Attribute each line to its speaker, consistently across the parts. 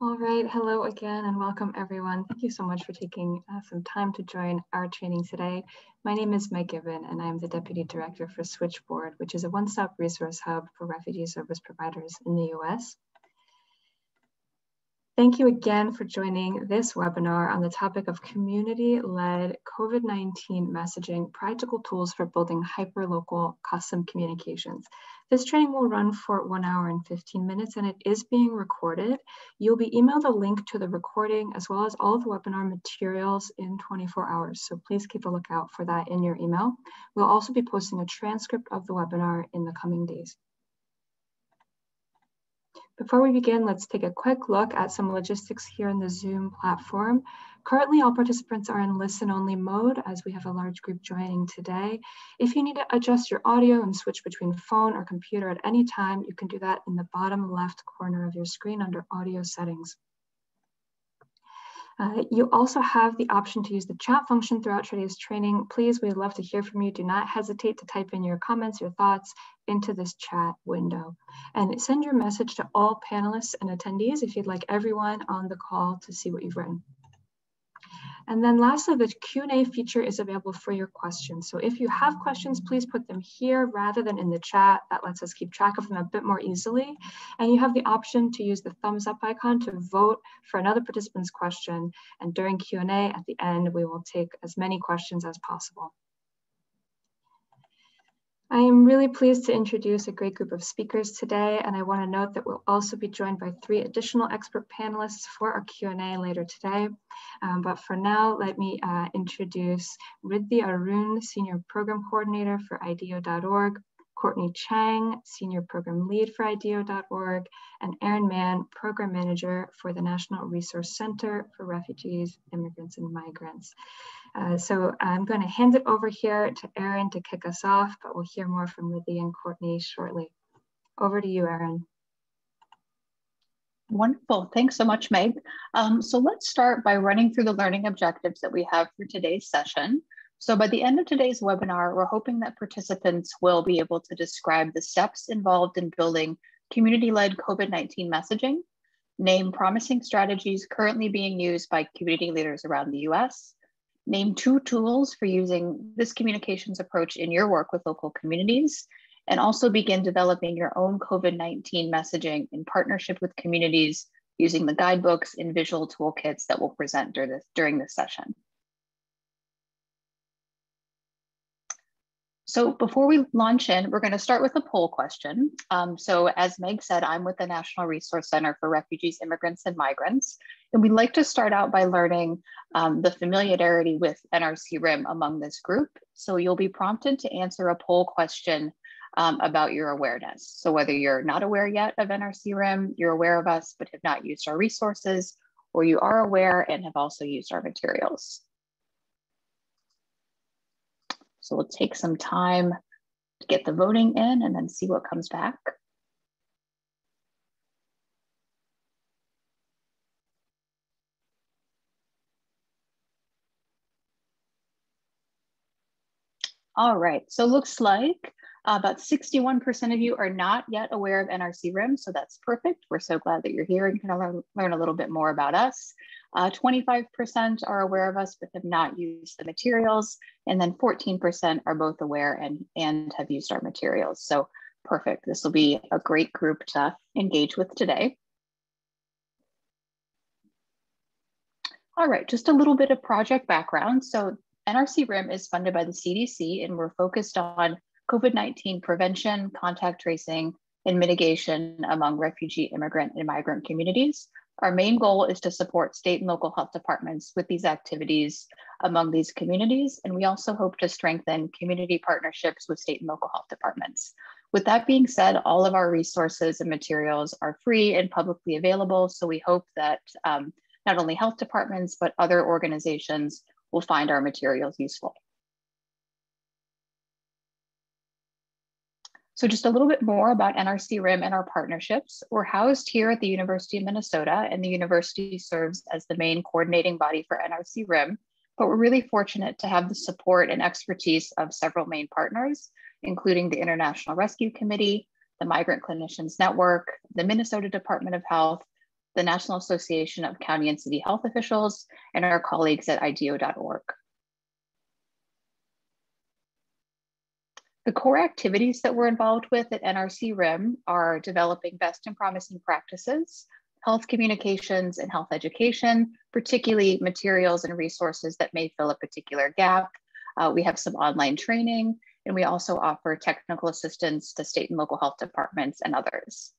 Speaker 1: All right, hello again and welcome everyone. Thank you so much for taking some time to join our training today. My name is Meg Gibbon and I'm the Deputy Director for Switchboard, which is a one-stop resource hub for refugee service providers in the US. Thank you again for joining this webinar on the topic of community-led COVID-19 messaging, practical tools for building hyperlocal custom communications. This training will run for 1 hour and 15 minutes and it is being recorded. You'll be emailed a link to the recording as well as all of the webinar materials in 24 hours. So please keep a lookout for that in your email. We'll also be posting a transcript of the webinar in the coming days. Before we begin, let's take a quick look at some logistics here in the Zoom platform. Currently, all participants are in listen-only mode as we have a large group joining today. If you need to adjust your audio and switch between phone or computer at any time, you can do that in the bottom left corner of your screen under audio settings. You also have the option to use the chat function throughout today's training. Please, we'd love to hear from you. Do not hesitate to type in your comments, your thoughts into this chat window. And send your message to all panelists and attendees if you'd like everyone on the call to see what you've written. And then lastly, the Q&A feature is available for your questions. So if you have questions, please put them here rather than in the chat. That lets us keep track of them a bit more easily. And you have the option to use the thumbs up icon to vote for another participant's question. And during Q&A at the end, we will take as many questions as possible. I am really pleased to introduce a great group of speakers today, and I want to note that we'll also be joined by 3 additional expert panelists for our Q&A later today. But for now, let me introduce Ridhi Arun, Senior Program Coordinator for IDEO.org, Courtney Chang, Senior Program Lead for IDEO.org, and Erin Mann, Program Manager for the National Resource Center for Refugees, Immigrants, and Migrants. So I'm going to hand it over here to Erin to kick us off, but we'll hear more from Ridhi and Courtney shortly. Over to you, Erin.
Speaker 2: Wonderful. Thanks so much, Meg. So let's start by running through the learning objectives that we have for today's session. So by the end of today's webinar, we're hoping that participants will be able to describe the steps involved in building community-led COVID-19 messaging, name promising strategies currently being used by community leaders around the US, name 2 tools for using this communications approach in your work with local communities, and also begin developing your own COVID-19 messaging in partnership with communities using the guidebooks and visual toolkits that we'll present during this session. So before we launch in, we're going to start with a poll question. So as Meg said, I'm with the National Resource Center for Refugees, Immigrants, and Migrants. And we'd like to start out by learning the familiarity with NRC-RIM among this group. So you'll be prompted to answer a poll question about your awareness. So whether you're not aware yet of NRC-RIM, you're aware of us but have not used our resources, or you are aware and have also used our materials. So we'll take some time to get the voting in and then see what comes back. All right, so looks like about 61% of you are not yet aware of NRC-RIM, so that's perfect. We're so glad that you're here and can learn a little bit more about us. 25% are aware of us but have not used the materials, and then 14% are both aware and have used our materials. So perfect, this will be a great group to engage with today. All right, just a little bit of project background. So NRC-RIM is funded by the CDC, and we're focused on COVID-19 prevention, contact tracing, and mitigation among refugee, immigrant, and migrant communities. Our main goal is to support state and local health departments with these activities among these communities, and we also hope to strengthen community partnerships with state and local health departments. With that being said, all of our resources and materials are free and publicly available, so we hope that not only health departments, but other organizations will find our materials useful. So just a little bit more about NRC-RIM and our partnerships. We're housed here at the University of Minnesota, and the university serves as the main coordinating body for NRC-RIM, but we're really fortunate to have the support and expertise of several main partners, including the International Rescue Committee, the Migrant Clinicians Network, the Minnesota Department of Health, the National Association of County and City Health Officials, and our colleagues at IDEO.org. The core activities that we're involved with at NRC-RIM are developing best and promising practices, health communications and health education, particularly materials and resources that may fill a particular gap. We have some online training, and we also offer technical assistance to state and local health departments and others.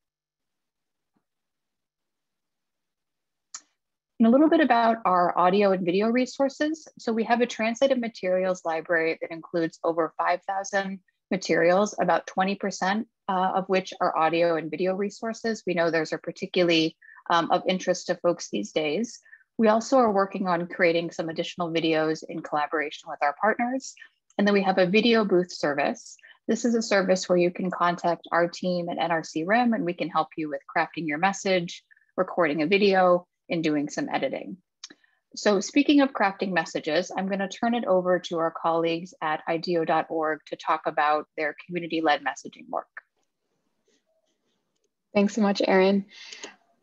Speaker 2: And a little bit about our audio and video resources. So we have a translated materials library that includes over 5,000 materials, about 20% of which are audio and video resources. We know those are particularly of interest to folks these days. We also are working on creating some additional videos in collaboration with our partners. And then we have a video booth service. This is a service where you can contact our team at NRC-RIM and we can help you with crafting your message, recording a video, and doing some editing. So speaking of crafting messages, I'm going to turn it over to our colleagues at IDEO.org to talk about their community-led messaging work.
Speaker 3: Thanks so much, Erin.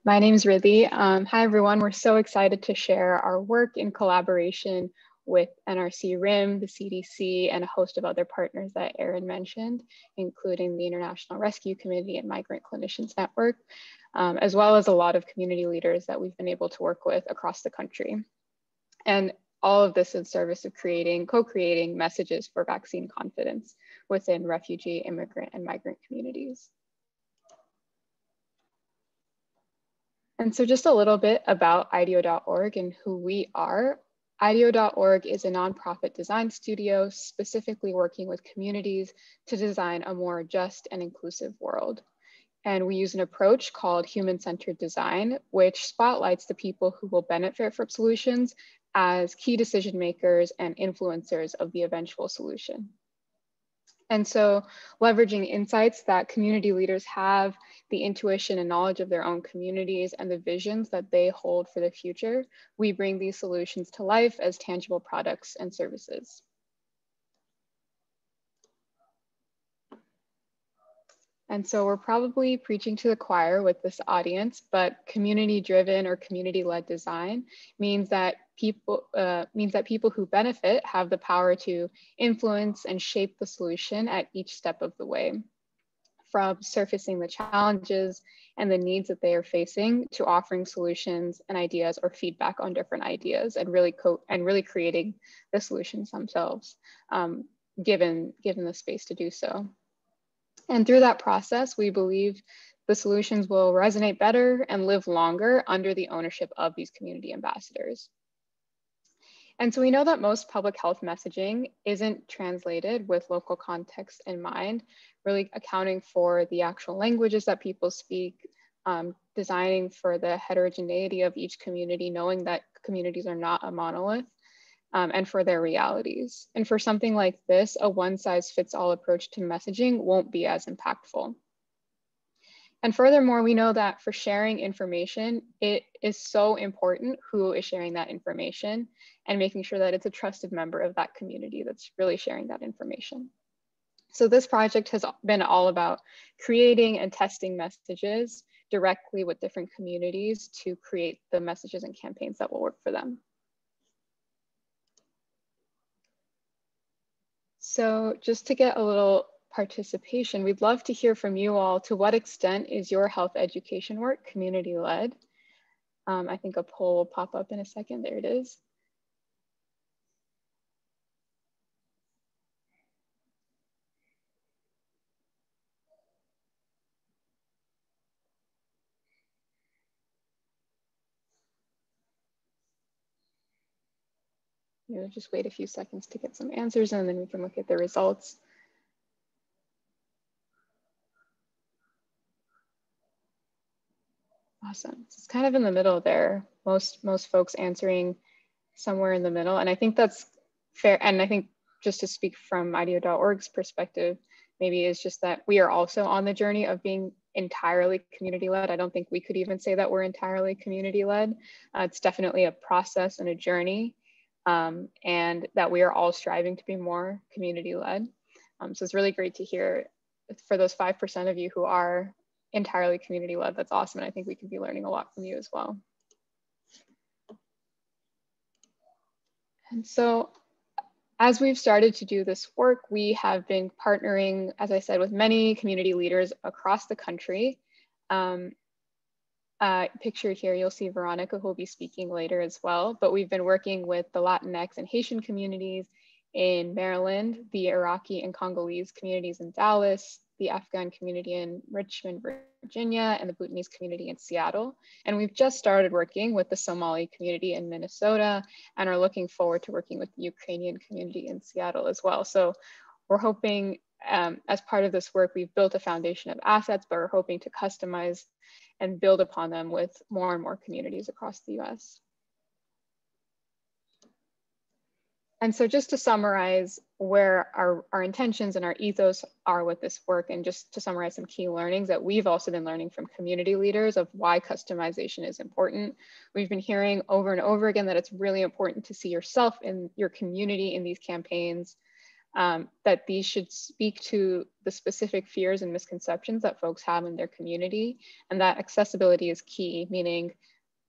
Speaker 3: My name is Ridhi. Hi, everyone. We're so excited to share our work in collaboration with NRC-RIM, the CDC, and a host of other partners that Erin mentioned, including the International Rescue Committee and Migrant Clinicians Network, as well as a lot of community leaders that we've been able to work with across the country. And all of this in service of co-creating messages for vaccine confidence within refugee, immigrant, and migrant communities. And so just a little bit about IDEO.org and who we are. IDEO.org is a nonprofit design studio specifically working with communities to design a more just and inclusive world. And we use an approach called human-centered design, which spotlights the people who will benefit from solutions as key decision makers and influencers of the eventual solution. And so leveraging insights that community leaders have, the intuition and knowledge of their own communities and the visions that they hold for the future, we bring these solutions to life as tangible products and services. And so we're probably preaching to the choir with this audience, but community-driven or community-led design means that people who benefit have the power to influence and shape the solution at each step of the way, from surfacing the challenges and the needs that they are facing to offering solutions and ideas or feedback on different ideas and really creating the solutions themselves, given the space to do so. And through that process, we believe the solutions will resonate better and live longer under the ownership of these community ambassadors. And so we know that most public health messaging isn't translated with local context in mind, really accounting for the actual languages that people speak, designing for the heterogeneity of each community, knowing that communities are not a monolith, and for their realities. And for something like this, a one-size-fits-all approach to messaging won't be as impactful. And furthermore, we know that for sharing information, it is so important who is sharing that information and making sure that it's a trusted member of that community that's really sharing that information. So this project has been all about creating and testing messages directly with different communities to create the messages and campaigns that will work for them. So just to get a little participation, we'd love to hear from you all. To what extent is your health education work community-led? I think a poll will pop up in a second. There it is. We'll just wait a few seconds to get some answers and then we can look at the results. Awesome. So it's kind of in the middle there. Most folks answering somewhere in the middle. And I think that's fair. And I think just to speak from IDEO.org's perspective, maybe is just that we are also on the journey of being entirely community-led. I don't think we could even say that we're entirely community-led. It's definitely a process and a journey. And that we are all striving to be more community-led. So it's really great to hear for those 5% of you who are entirely community led. That's awesome. And I think we can be learning a lot from you as well. And so as we've started to do this work, we have been partnering, as I said, with many community leaders across the country. Pictured here, you'll see Veronica, who will be speaking later as well. But we've been working with the Latinx and Haitian communities in Maryland, the Iraqi and Congolese communities in Dallas, the Afghan community in Richmond, Virginia, and the Bhutanese community in Seattle. And we've just started working with the Somali community in Minnesota and are looking forward to working with the Ukrainian community in Seattle as well. So we're hoping, as part of this work, we've built a foundation of assets, but we're hoping to customize and build upon them with more and more communities across the US. And so just to summarize where our intentions and our ethos are with this work, and just to summarize some key learnings that we've also been learning from community leaders of why customization is important. We've been hearing over and over again that it's really important to see yourself in your community in these campaigns, that these should speak to the specific fears and misconceptions that folks have in their community, and that accessibility is key, meaning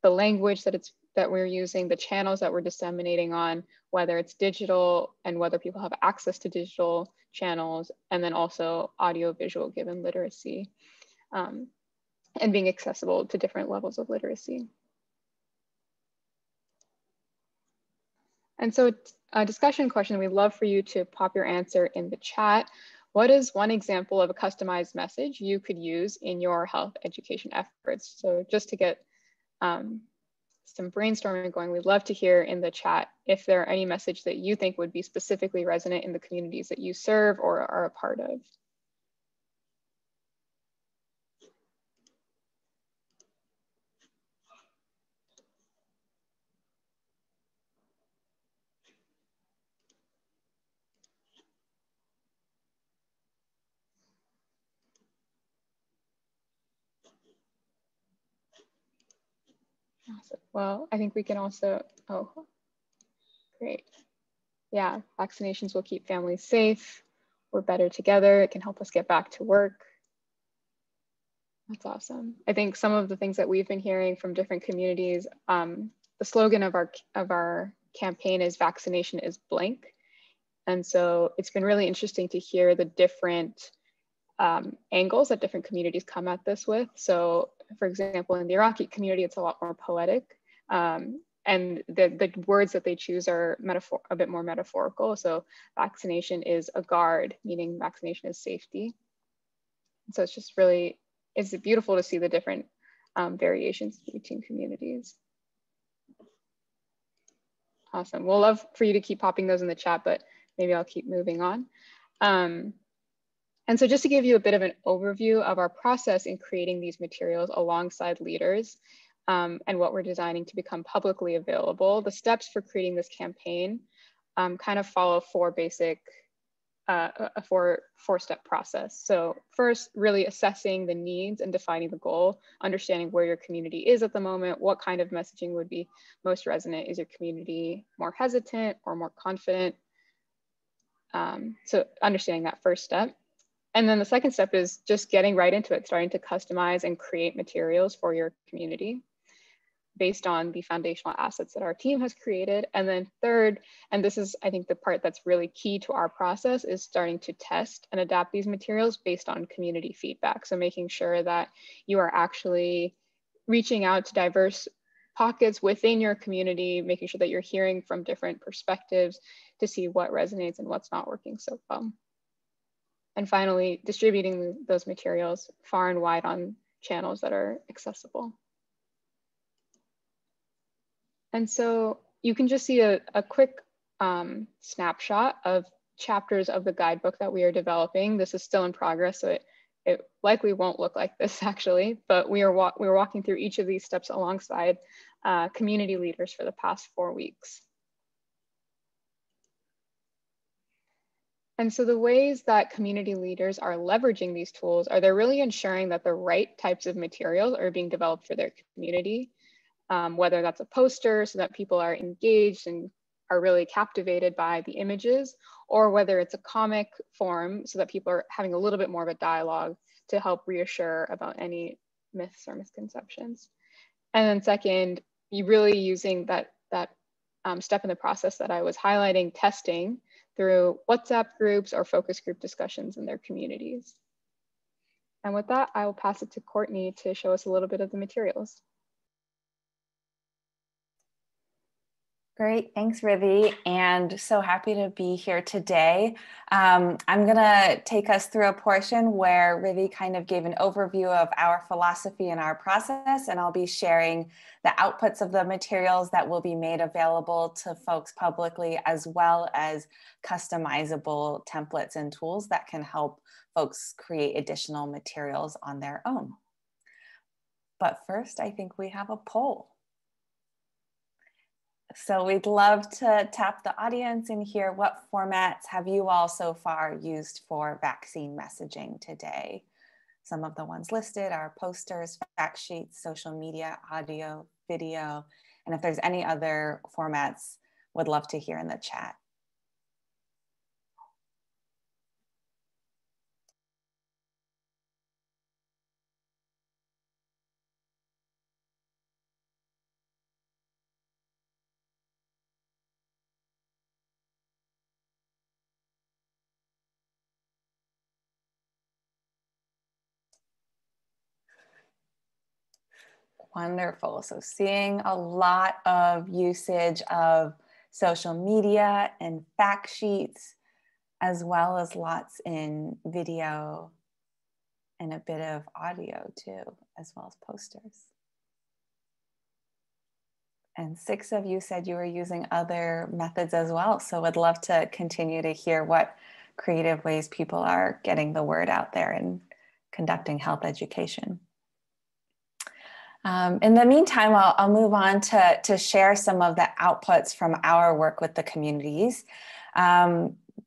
Speaker 3: the language that we're using, the channels that we're disseminating on, whether it's digital and whether people have access to digital channels, and then also audio-visual given literacy, and being accessible to different levels of literacy. And so a discussion question, we'd love for you to pop your answer in the chat. What is one example of a customized message you could use in your health education efforts? So just to get some brainstorming going, we'd love to hear in the chat if there are any message that you think would be specifically resonant in the communities that you serve or are a part of. Awesome. Well, I think we can also, oh, great. Yeah, vaccinations will keep families safe. We're better together. It can help us get back to work. That's awesome. I think some of the things that we've been hearing from different communities, the slogan of our campaign is vaccination is blank. And so it's been really interesting to hear the different angles that different communities come at this with. So for example, in the Iraqi community, it's a lot more poetic. And the words that they choose are a bit more metaphorical. So vaccination is a guard, meaning vaccination is safety. So it's just really, it's beautiful to see the different variations between communities. Awesome. We'll love for you to keep popping those in the chat, but maybe I'll keep moving on. And so just to give you a bit of an overview of our process in creating these materials alongside leaders and what we're designing to become publicly available, the steps for creating this campaign kind of follow a four-step process. So first, really assessing the needs and defining the goal, understanding where your community is at the moment, what kind of messaging would be most resonant. Is your community more hesitant or more confident? So understanding that first step. And then the second step is just getting right into it, starting to customize and create materials for your community based on the foundational assets that our team has created. And then third, and this is, I think, the part that's really key to our process, is starting to test and adapt these materials based on community feedback. So making sure that you are actually reaching out to diverse pockets within your community, making sure that you're hearing from different perspectives to see what resonates and what's not working so well. And finally, distributing those materials far and wide on channels that are accessible. And so you can just see a quick snapshot of chapters of the guidebook that we are developing. This is still in progress, so it likely won't look like this actually, but we're walking through each of these steps alongside community leaders for the past 4 weeks. And so the ways that community leaders are leveraging these tools are they're really ensuring that the right types of materials are being developed for their community, whether that's a poster so that people are engaged and are really captivated by the images, or whether it's a comic form so that people are having a little bit more of a dialogue to help reassure about any myths or misconceptions. And then second, you really using that step in the process that I was highlighting, testing through WhatsApp groups or focus group discussions in their communities. And with that, I will pass it to Courtney to show us a little bit of the materials.
Speaker 4: Great, thanks Ridhi, and so happy to be here today. I'm gonna take us through a portion where Ridhi kind of gave an overview of our philosophy and our process, and I'll be sharing the outputs of the materials that will be made available to folks publicly, as well as customizable templates and tools that can help folks create additional materials on their own. But first, I think we have a poll. So we'd love to tap the audience and hear what formats have you all so far used for vaccine messaging today. Some of the ones listed are posters, fact sheets, social media, audio, video, and if there's any other formats, would love to hear in the chat. Wonderful. So seeing a lot of usage of social media and fact sheets, as well as lots in video and a bit of audio too, as well as posters. And 6 of you said you were using other methods as well. So I'd love to continue to hear what creative ways people are getting the word out there and conducting health education. In the meantime, I'll move on to share some of the outputs from our work with the communities.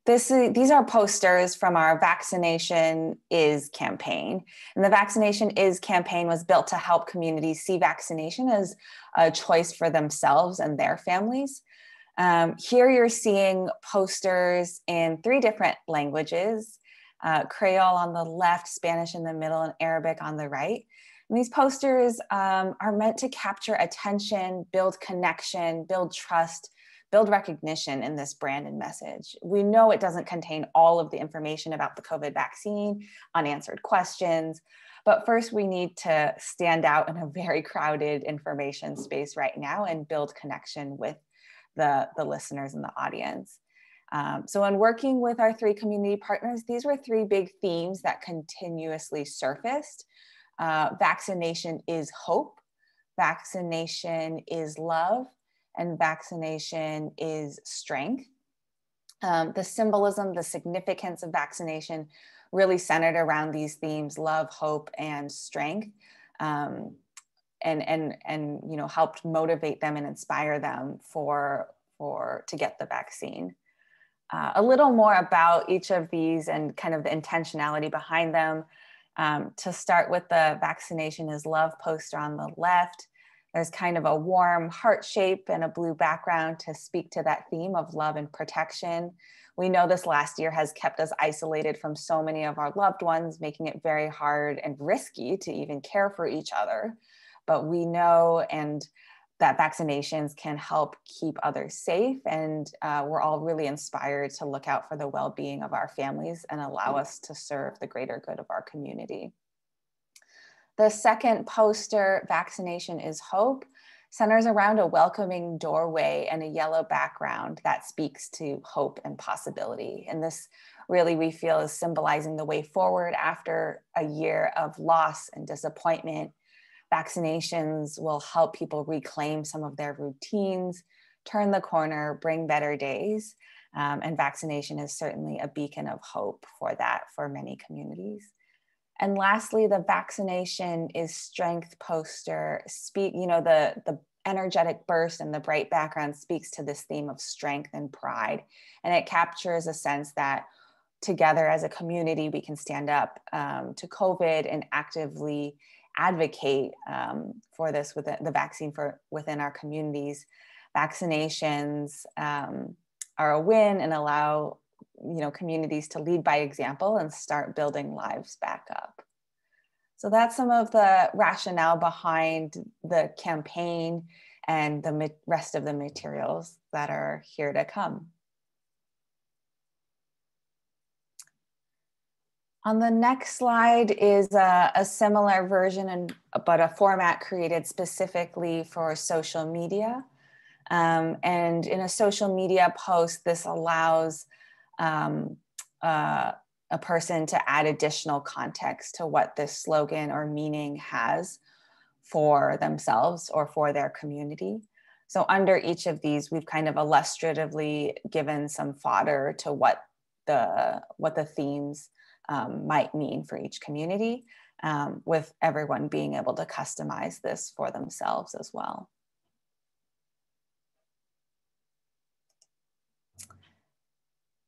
Speaker 4: These are posters from our Vaccination Is campaign. And the Vaccination Is campaign was built to help communities see vaccination as a choice for themselves and their families. Here you're seeing posters in 3 different languages, Creole on the left, Spanish in the middle, and Arabic on the right. And these posters are meant to capture attention, build connection, build trust, build recognition in this branded message. We know it doesn't contain all of the information about the COVID vaccine, unanswered questions, but first we need to stand out in a very crowded information space right now and build connection with the listeners and the audience. So in working with our 3 community partners, these were 3 big themes that continuously surfaced. Vaccination is hope, vaccination is love, and vaccination is strength. The symbolism, the significance of vaccination really centered around these themes, love, hope, and strength, and you know, helped motivate them and inspire them to get the vaccine. A little more about each of these and kind of the intentionality behind them. To start with the Vaccination is Love poster on the left, there's kind of a warm heart shape and a blue background to speak to that theme of love and protection. We know this last year has kept us isolated from so many of our loved ones, making it very hard and risky to even care for each other. But we know that vaccinations can help keep others safe, and we're all really inspired to look out for the well-being of our families and allow us to serve the greater good of our community. The second poster, Vaccination is Hope, centers around a welcoming doorway and a yellow background that speaks to hope and possibility. And this really, we feel, is symbolizing the way forward after a year of loss and disappointment. Vaccinations will help people reclaim some of their routines, turn the corner, bring better days. And vaccination is certainly a beacon of hope for that for many communities. And lastly, the Vaccination is Strength poster, the energetic burst and the bright background speaks to this theme of strength and pride. And it captures a sense that together as a community, we can stand up to COVID and actively advocate for this, with the vaccine within our communities. vaccinations are a win and allow communities to lead by example and start building lives back up. So that's some of the rationale behind the campaign and the rest of the materials that are here to come. On the next slide is a similar version, but a format created specifically for social media. And in a social media post, this allows a person to add additional context to what this slogan or meaning has for themselves or for their community. So under each of these, we've kind of illustratively given some fodder to what the themes might mean for each community, with everyone being able to customize this for themselves as well.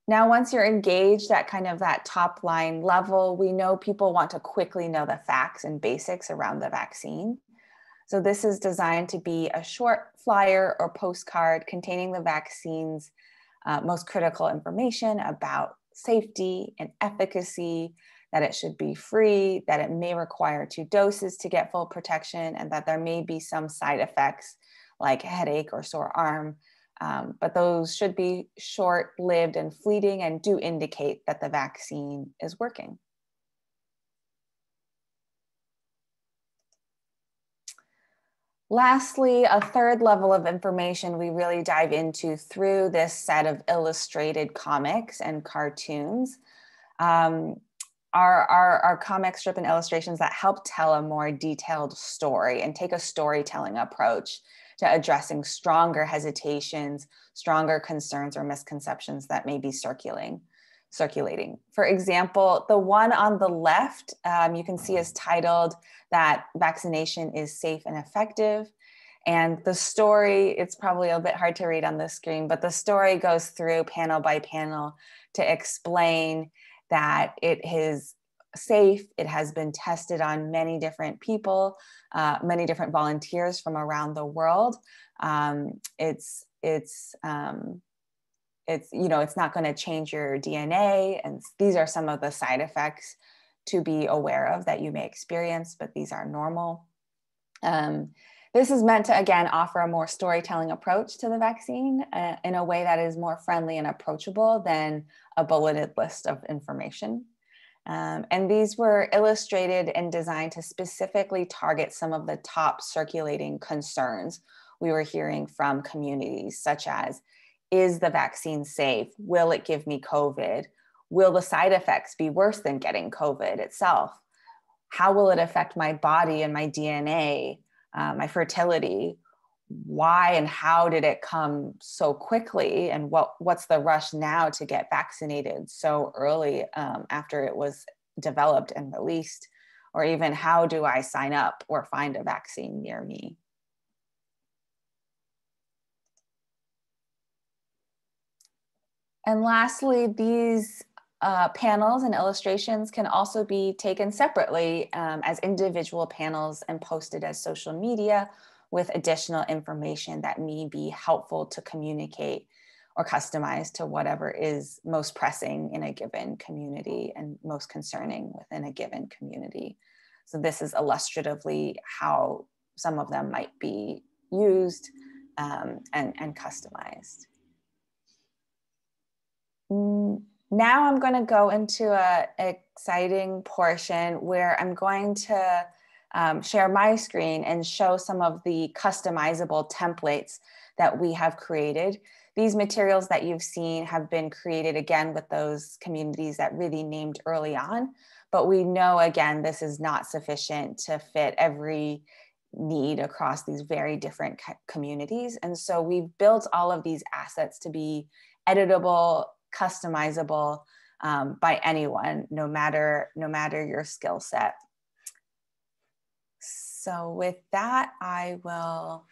Speaker 4: Now, once you're engaged at kind of that top line level, we know people want to quickly know the facts and basics around the vaccine. So this is designed to be a short flyer or postcard containing the vaccine's most critical information about safety and efficacy, that it should be free, that it may require 2 doses to get full protection, and that there may be some side effects like headache or sore arm. But those should be short-lived and fleeting and do indicate that the vaccine is working. Lastly, a third level of information we really dive into through this set of illustrated comics and cartoons are comic strip and illustrations that help tell a more detailed story and take a storytelling approach to addressing stronger hesitations, stronger concerns or misconceptions that may be circulating. For example, the one on the left, you can see is titled that vaccination is safe and effective. And the story, it's probably a bit hard to read on the screen, but the story goes through panel by panel to explain that it is safe. It has been tested on many different people, many different volunteers from around the world. It's not going to change your DNA. And these are some of the side effects to be aware of that you may experience, but these are normal. This is meant to, again, offer a more storytelling approach to the vaccine in a way that is more friendly and approachable than a bulleted list of information. And these were illustrated and designed to specifically target some of the top circulating concerns we were hearing from communities, such as, is the vaccine safe? Will it give me COVID? Will the side effects be worse than getting COVID itself? How will it affect my body and my DNA, my fertility? Why and how did it come so quickly? And what's the rush now to get vaccinated so early after it was developed and released? Or even, how do I sign up or find a vaccine near me? And lastly, these panels and illustrations can also be taken separately as individual panels and posted as social media with additional information that may be helpful to communicate or customize to whatever is most pressing in a given community and most concerning within a given community. So this is illustratively how some of them might be used and customized. Now I'm going to go into an exciting portion where I'm going to share my screen and show some of the customizable templates that we have created. These materials that you've seen have been created again with those communities that Ridhi named early on, but we know, again, this is not sufficient to fit every need across these very different communities. And so we've built all of these assets to be editable, customizable by anyone, no matter your skill set. So with that, I will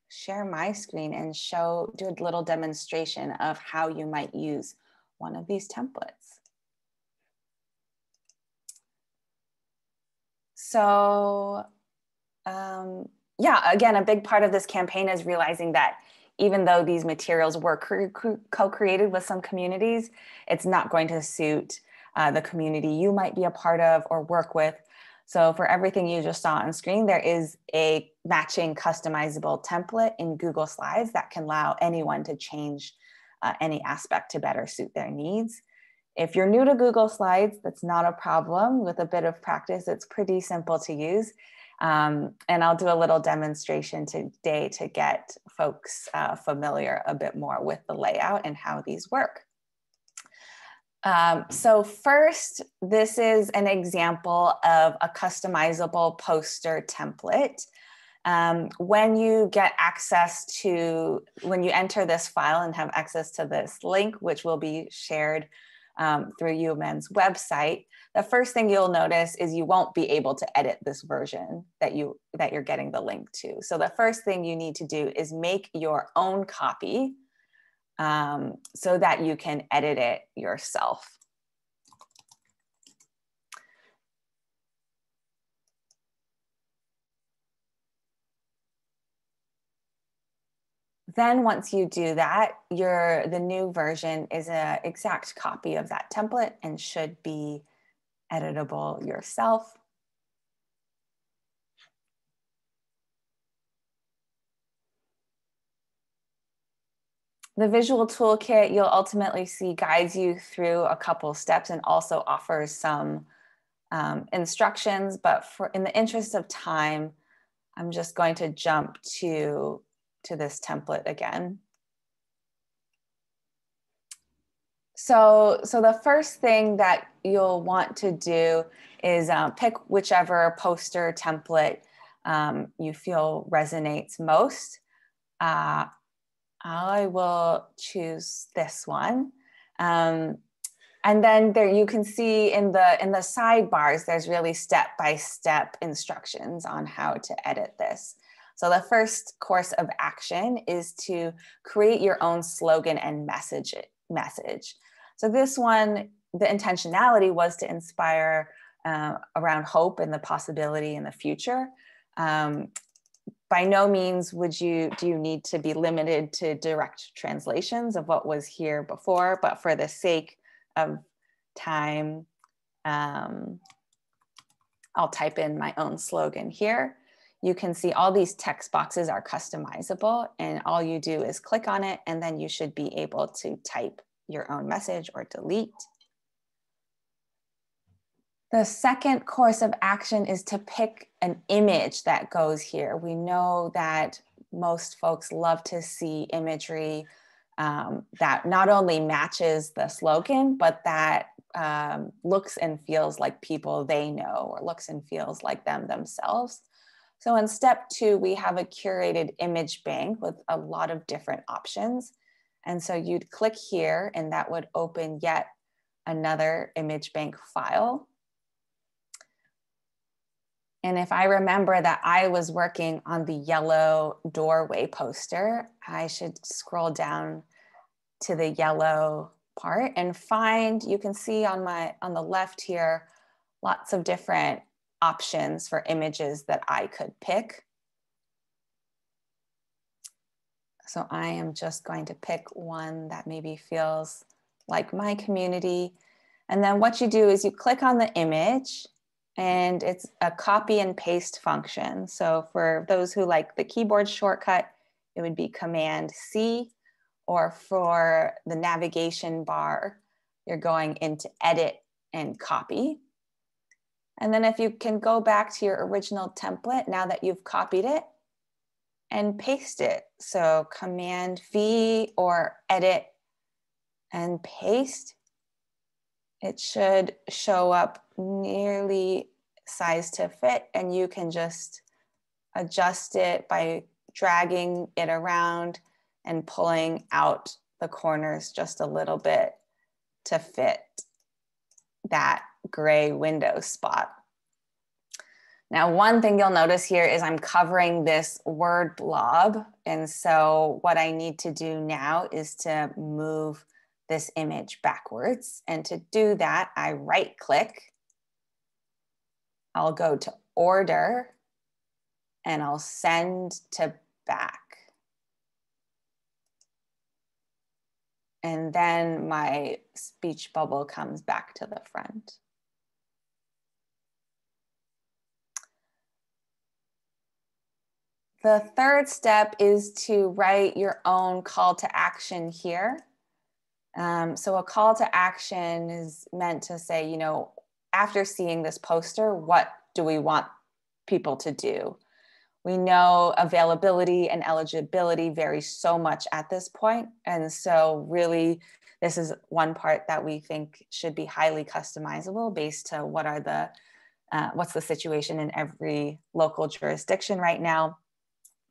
Speaker 4: share my screen and do a little demonstration of how you might use one of these templates. So yeah, again, a big part of this campaign is realizing that even though these materials were co-created with some communities, it's not going to suit the community you might be a part of or work with. So for everything you just saw on screen, there is a matching customizable template in Google Slides that can allow anyone to change any aspect to better suit their needs. If you're new to Google Slides, that's not a problem. With a bit of practice, it's pretty simple to use. And I'll do a little demonstration today to get folks familiar a bit more with the layout and how these work. So first, this is an example of a customizable poster template. When you get access to, when you enter this file and have access to this link, which will be shared through UMenn's website, the first thing you'll notice is you won't be able to edit this version that you're getting the link to. So the first thing you need to do is make your own copy so that you can edit it yourself. Then once you do that, the new version is an exact copy of that template and should be editable yourself. The visual toolkit you'll ultimately see guides you through a couple steps and also offers some instructions, but in the interest of time, I'm just going to jump to this template again. So the first thing that you'll want to do is pick whichever poster template you feel resonates most. I will choose this one. And then there you can see in the sidebars, there's really step-by-step instructions on how to edit this. So the first course of action is to create your own slogan and message. So this one, the intentionality was to inspire around hope and the possibility in the future. By no means do you need to be limited to direct translations of what was here before, but for the sake of time, I'll type in my own slogan here. You can see all these text boxes are customizable, and all you do is click on it, and then you should be able to type your own message or delete. The second course of action is to pick an image that goes here. We know that most folks love to see imagery that not only matches the slogan, but that looks and feels like people they know, or looks and feels like them themselves. So in step 2, we have a curated image bank with a lot of different options. And so you'd click here and that would open yet another image bank file. And if I remember that I was working on the yellow doorway poster, I should scroll down to the yellow part and find, you can see on the left here, lots of different options for images that I could pick. So I am just going to pick one that maybe feels like my community. And then what you do is you click on the image, and it's a copy and paste function. So for those who like the keyboard shortcut, it would be Command C, or for the navigation bar, you're going into Edit and Copy. And then if you can go back to your original template, now that you've copied it, and paste it. So Command V or Edit and Paste. It should show up nearly size to fit, and you can just adjust it by dragging it around and pulling out the corners just a little bit to fit that gray window spot. Now, one thing you'll notice here is I'm covering this word blob. And so what I need to do now is to move this image backwards. And to do that, I right click. I'll go to Order. and I'll send to back. And then my speech bubble comes back to the front. The third step is to write your own call to action here. So a call to action is meant to say, you know, after seeing this poster, what do we want people to do? We know availability and eligibility vary so much at this point. And so really, this is one part that we think should be highly customizable based to what are the, what's the situation in every local jurisdiction right now.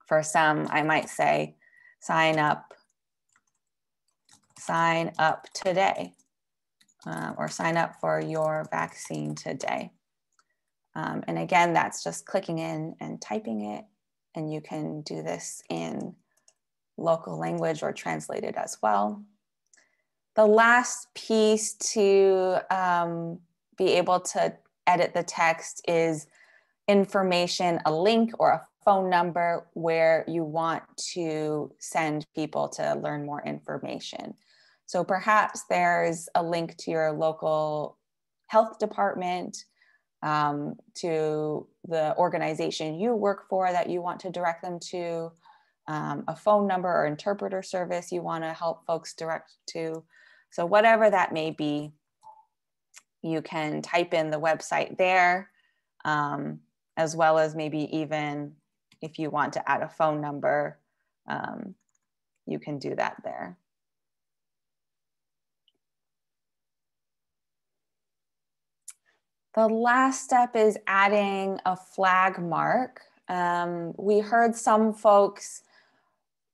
Speaker 4: For some, I might say, sign up today, or sign up for your vaccine today. And again, that's just clicking in and typing it. And you can do this in local language or translate it as well. The last piece to be able to edit the text is information, a link or a phone number where you want to send people to learn more information. So perhaps there's a link to your local health department, to the organization you work for that you want to direct them to, a phone number or interpreter service you want to help folks direct to. So whatever that may be, you can type in the website there, as well as maybe even if you want to add a phone number, you can do that there. The last step is adding a flag mark. We heard some folks,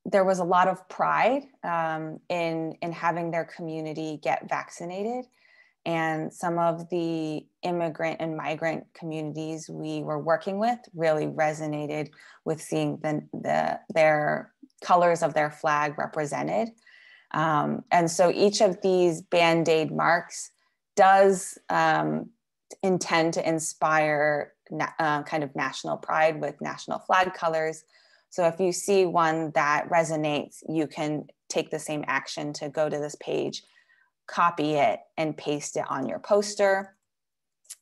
Speaker 4: there was a lot of pride in having their community get vaccinated. And some of the immigrant and migrant communities we were working with really resonated with seeing their colors of their flag represented. And so each of these Band-Aid marks does intend to inspire kind of national pride with national flag colors. So if you see one that resonates, you can take the same action to go to this page, copy it and paste it on your poster.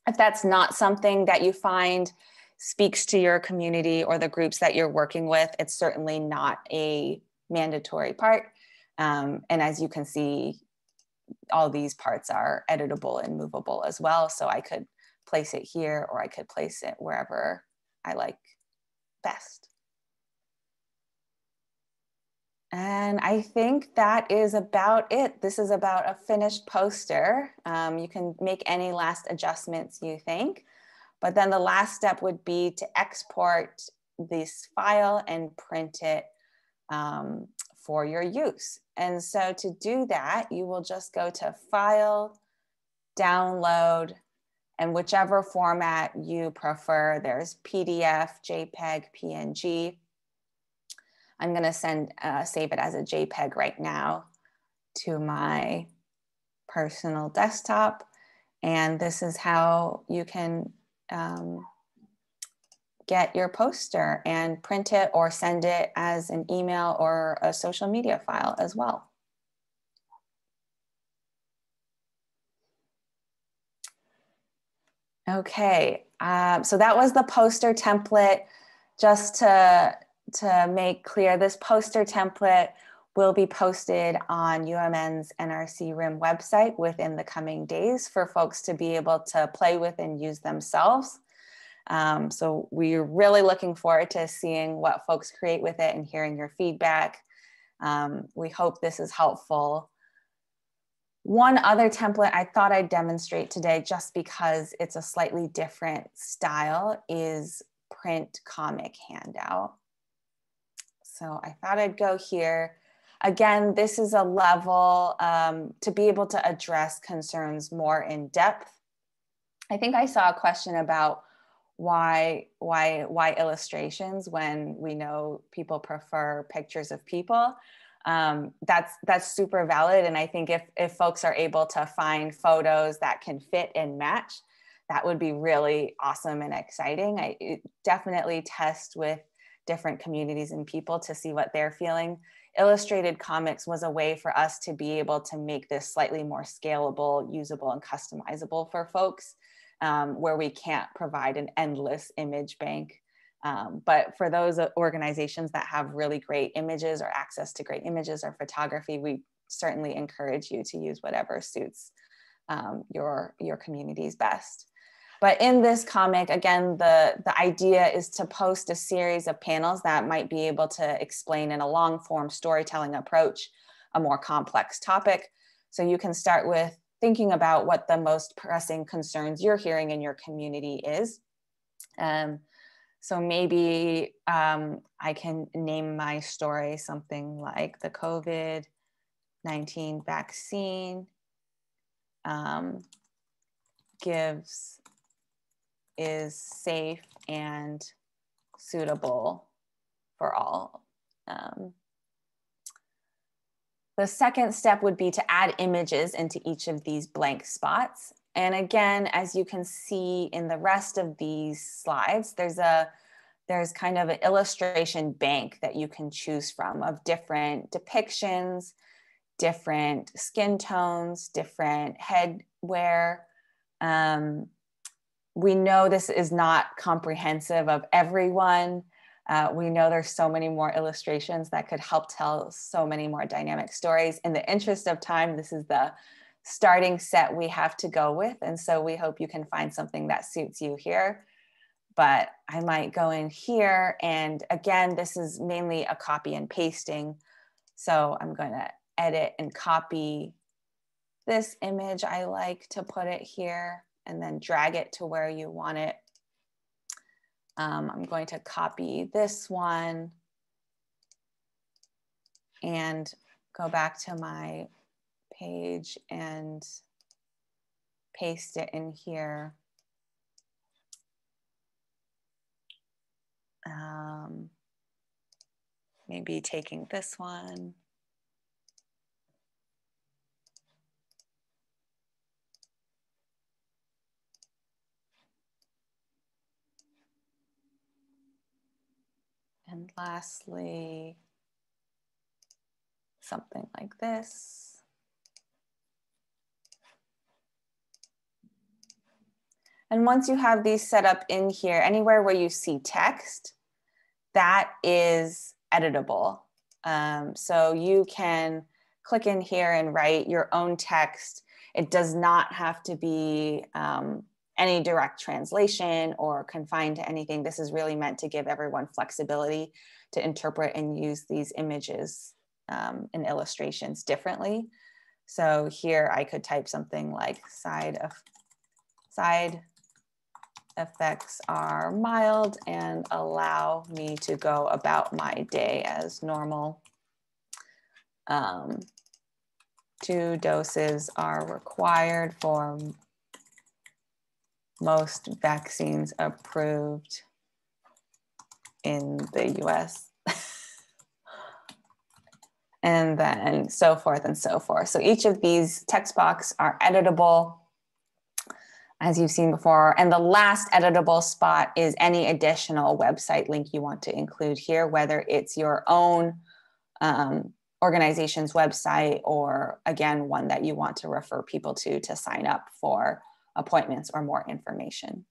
Speaker 4: If that's not something that you find speaks to your community or the groups that you're working with, it's certainly not a mandatory part. And as you can see, all these parts are editable and movable as well. So I could place it here or I could place it wherever I like best. And I think that is about it. This is about a finished poster. You can make any last adjustments you think, but then the last step would be to export this file and print it for your use. And so to do that, you will just go to File, Download, and whichever format you prefer. There's PDF, JPEG, PNG. I'm gonna save it as a JPEG right now to my personal desktop. And this is how you can get your poster and print it or send it as an email or a social media file as well. Okay, so that was the poster template. Just to make clear, this poster template will be posted on UMN's NRC-RIM website within the coming days for folks to be able to play with and use themselves. So we're really looking forward to seeing what folks create with it and hearing your feedback. We hope this is helpful. One other template I thought I'd demonstrate today, just because it's a slightly different style, is print comic handout. So I thought I'd go here. Again, this is a level to be able to address concerns more in depth. I think I saw a question about why illustrations when we know people prefer pictures of people. That's super valid. And I think if folks are able to find photos that can fit and match, that would be really awesome and exciting. I definitely test with different communities and people to see what they're feeling. Illustrated comics was a way for us to be able to make this slightly more scalable, usable, and customizable for folks, where we can't provide an endless image bank. But for those organizations that have really great images or access to great images or photography, we certainly encourage you to use whatever suits your communities best. But in this comic, again, the idea is to post a series of panels that might be able to explain in a long form storytelling approach a more complex topic. So you can start with thinking about what the most pressing concerns you're hearing in your community is. So maybe I can name my story something like the COVID-19 vaccine is safe and suitable for all. The second step would be to add images into each of these blank spots. And again, as you can see in the rest of these slides, there's kind of an illustration bank that you can choose from of different depictions, different skin tones, different headwear. We know this is not comprehensive of everyone. We know there's so many more illustrations that could help tell so many more dynamic stories. In the interest of time, this is the starting set we have to go with. And so we hope you can find something that suits you here. But I might go in here, and again, this is mainly a copy and pasting. So I'm going to edit and copy this image. I like to put it here and then drag it to where you want it. I'm going to copy this one and go back to my page and paste it in here. Maybe taking this one. And lastly, something like this. And once you have these set up in here, anywhere where you see text, that is editable. So you can click in here and write your own text. It does not have to be any direct translation or confined to anything. This is really meant to give everyone flexibility to interpret and use these images and illustrations differently. So here I could type something like side effects are mild and allow me to go about my day as normal. 2 doses are required for most vaccines approved in the US. And then so forth and so forth. So each of these text boxes are editable, as you've seen before. And the last editable spot is any additional website link you want to include here, whether it's your own organization's website or, again, one that you want to refer people to sign up for appointments or more information.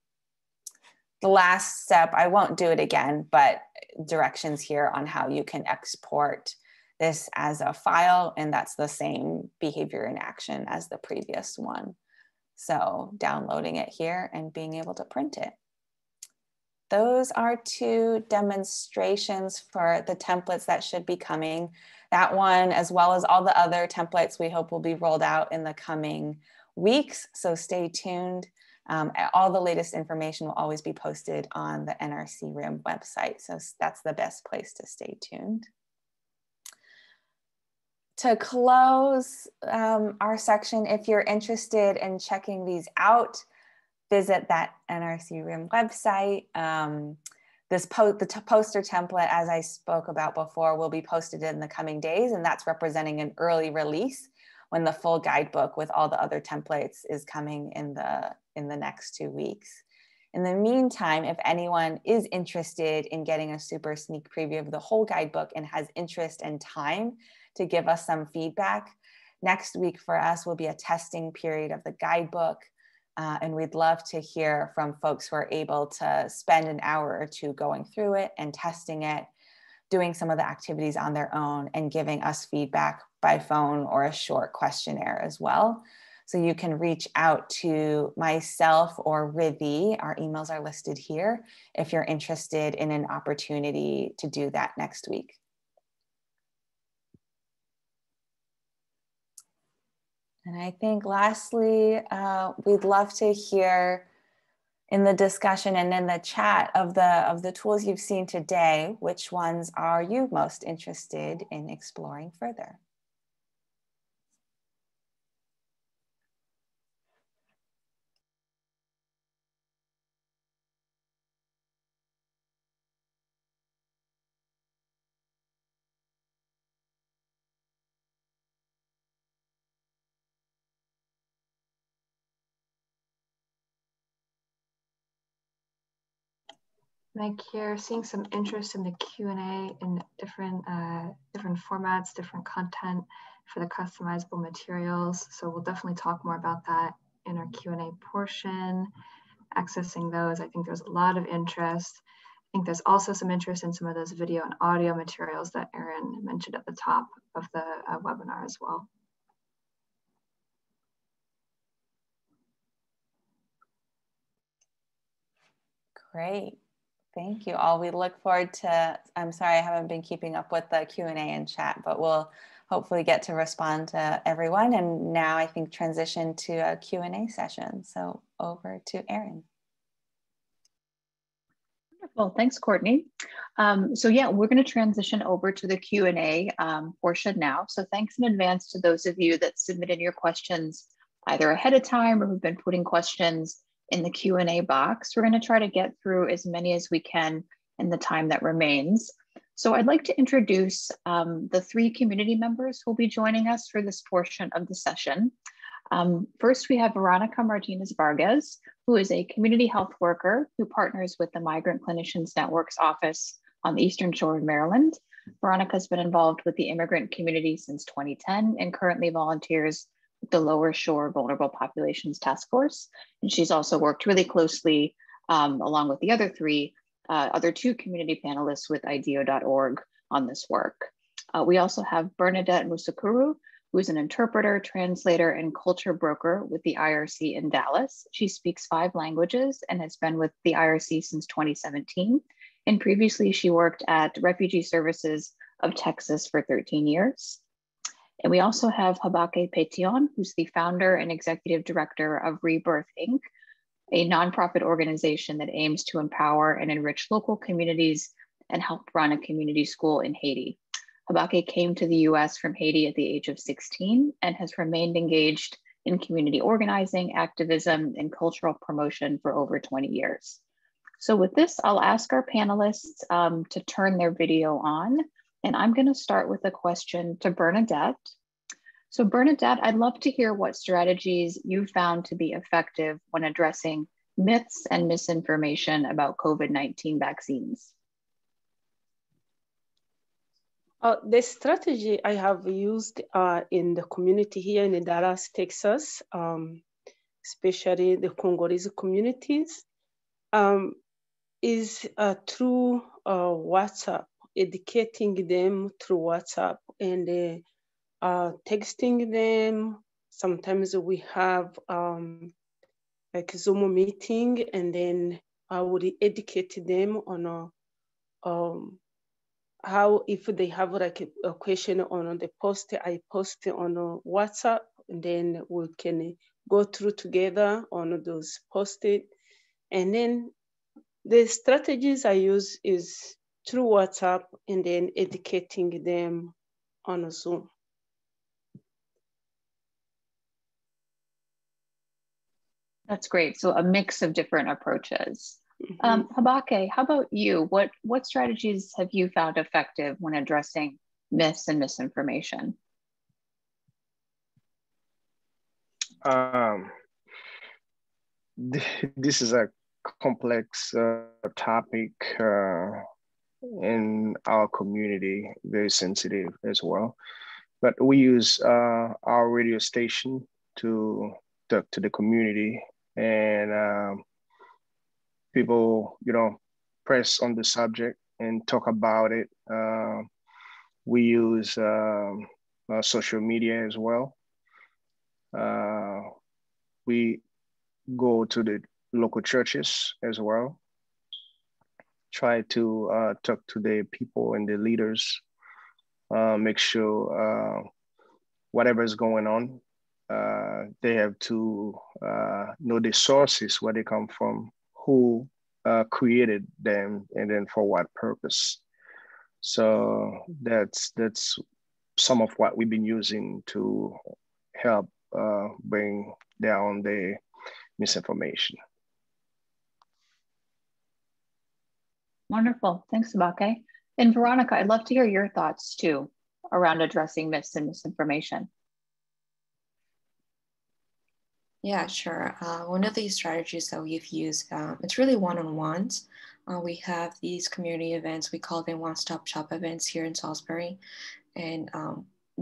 Speaker 4: The last step, I won't do it again, but directions here on how you can export this as a file, and that's the same behavior in action as the previous one. So downloading it here and being able to print it. Those are 2 demonstrations for the templates that should be coming. That one, as well as all the other templates, we hope will be rolled out in the coming weeks. So stay tuned. All the latest information will always be posted on the NRC-RIM website. So that's the best place to stay tuned. To close our section, if you're interested in checking these out, visit that NRC-RIM website. The poster template, as I spoke about before, will be posted in the coming days, and that's representing an early release when the full guidebook with all the other templates is coming in the next 2 weeks. In the meantime, if anyone is interested in getting a super sneak preview of the whole guidebook and has interest and time to give us some feedback, next week for us will be a testing period of the guidebook. And we'd love to hear from folks who are able to spend an hour or two going through it and testing it, doing some of the activities on their own and giving us feedback by phone or a short questionnaire as well. So you can reach out to myself or Ridhi. Our emails are listed here if you're interested in an opportunity to do that next week. And I think lastly, we'd love to hear in the discussion and in the chat of the tools you've seen today, which ones are you most interested in exploring further?
Speaker 1: Mike here, seeing some interest in the Q&A in different formats, different content for the customizable materials. So we'll definitely talk more about that in our Q&A portion, accessing those. I think there's a lot of interest. I think there's also some interest in some of those video and audio materials that Erin mentioned at the top of the webinar as well.
Speaker 4: Great. Thank you all. We look forward to, I'm sorry I haven't been keeping up with the Q&A and chat, but we'll hopefully get to respond to everyone. And now I think transition to a Q&A session. So over to Erin.
Speaker 2: Wonderful, thanks Courtney. So yeah, we're going to transition over to the Q&A portion now. So thanks in advance to those of you that submitted your questions either ahead of time or who've been putting questions in the Q&A box. We're going to try to get through as many as we can in the time that remains. So I'd like to introduce the three community members who will be joining us for this portion of the session. First, we have Veronica Martinez Vargas, who is a community health worker who partners with the Migrant Clinicians Network's office on the Eastern Shore of Maryland. Veronica has been involved with the immigrant community since 2010 and currently volunteers the Lower Shore Vulnerable Populations Task Force. And she's also worked really closely along with the other two community panelists with IDEO.org on this work. We also have Bernadette Musakuru, who is an interpreter, translator, and culture broker with the IRC in Dallas. She speaks 5 languages and has been with the IRC since 2017. And previously she worked at Refugee Services of Texas for 13 years. And we also have Habake Petion, who's the founder and executive director of Rebirth, Inc., a nonprofit organization that aims to empower and enrich local communities and help run a community school in Haiti. Habake came to the US from Haiti at the age of 16 and has remained engaged in community organizing, activism, and cultural promotion for over 20 years. So with this, I'll ask our panelists to turn their video on. And I'm going to start with a question to Bernadette. So Bernadette, I'd love to hear what strategies you found to be effective when addressing myths and misinformation about COVID-19 vaccines.
Speaker 5: The strategy I have used in the community here in Dallas, Texas, especially the Congolese communities, is through WhatsApp, educating them through WhatsApp and texting them. Sometimes we have like a Zoom meeting, and then I would educate them on how, if they have like a question on the post, I post on WhatsApp, and then we can go through together on those posted. And then the strategies I use is through WhatsApp and then educating them on Zoom.
Speaker 2: That's great. So a mix of different approaches. Habake, how about you? What strategies have you found effective when addressing myths and misinformation?
Speaker 6: This is a complex topic in our community, very sensitive as well. But we use our radio station to talk to the community, and people, press on the subject and talk about it. We use social media as well. We go to the local churches as well, try to talk to the people and the leaders, make sure whatever is going on, they have to know the sources, where they come from, who created them, and then for what purpose. So that's some of what we've been using to help bring down the misinformation.
Speaker 2: Wonderful, thanks, Sabake. And Veronica, I'd love to hear your thoughts too around addressing myths and misinformation.
Speaker 7: Yeah, sure. One of the strategies that we've used, it's really one-on-ones. We have these community events, we call them one-stop shop events here in Salisbury, and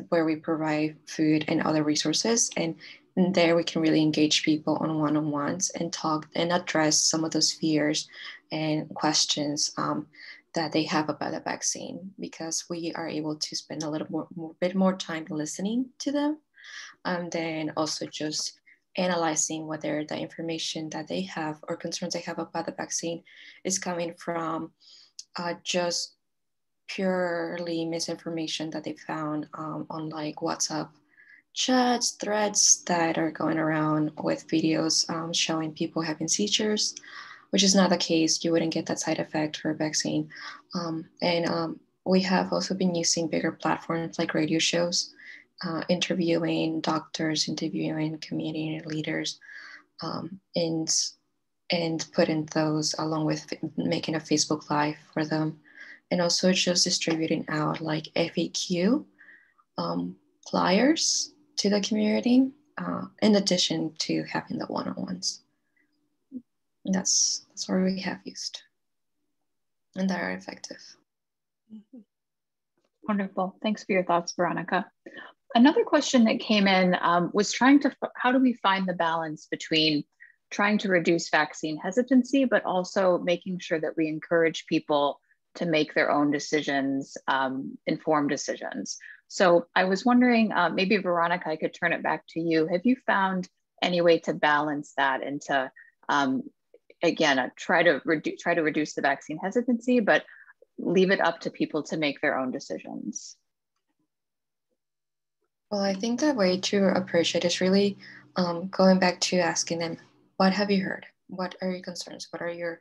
Speaker 7: where we provide food and other resources. And there we can really engage people on one-on-ones and talk and address some of those fears and questions that they have about the vaccine, because we are able to spend a little bit more time listening to them, and then also just analyzing whether the information that they have or concerns they have about the vaccine is coming from just purely misinformation that they found on like WhatsApp chats, threads that are going around with videos showing people having seizures, which is not the case. You wouldn't get that side effect for a vaccine. We have also been using bigger platforms like radio shows, interviewing doctors, interviewing community leaders, and putting those along with making a Facebook Live for them. And also just distributing out like FAQ flyers to the community, in addition to having the one-on-ones. That's what we have used, and they are effective.
Speaker 2: Wonderful, thanks for your thoughts, Veronica. Another question that came in was how do we find the balance between trying to reduce vaccine hesitancy, but also making sure that we encourage people to make their own decisions, informed decisions. So I was wondering, maybe Veronica, I could turn it back to you. Have you found any way to balance that and to, again, try to reduce the vaccine hesitancy, but leave it up to people to make their own decisions?
Speaker 7: Well, I think the way to approach it is really going back to asking them, what have you heard? What are your concerns? What are your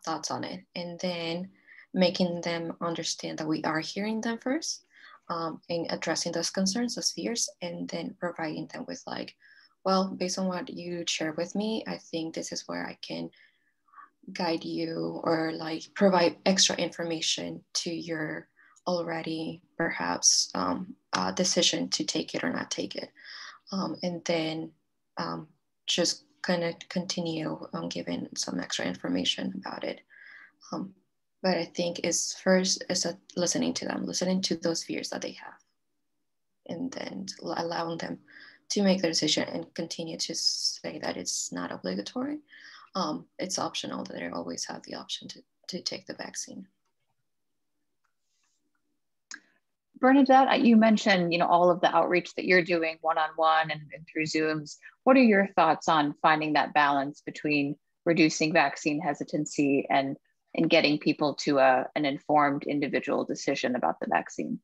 Speaker 7: thoughts on it? And then making them understand that we are hearing them first, and addressing those concerns, those fears, and then providing them with like, well, based on what you shared with me, I think this is where I can guide you or like provide extra information to your already perhaps decision to take it or not take it. And then just kind of continue on giving some extra information about it. But I think is listening to them, listening to those fears that they have, and then allowing them to make their decision and continue to say that it's not obligatory. It's optional, that they always have the option to take the vaccine.
Speaker 2: Bernadette, you mentioned all of the outreach that you're doing one-on-one and through Zooms. What are your thoughts on finding that balance between reducing vaccine hesitancy and getting people to an informed individual decision about the vaccine?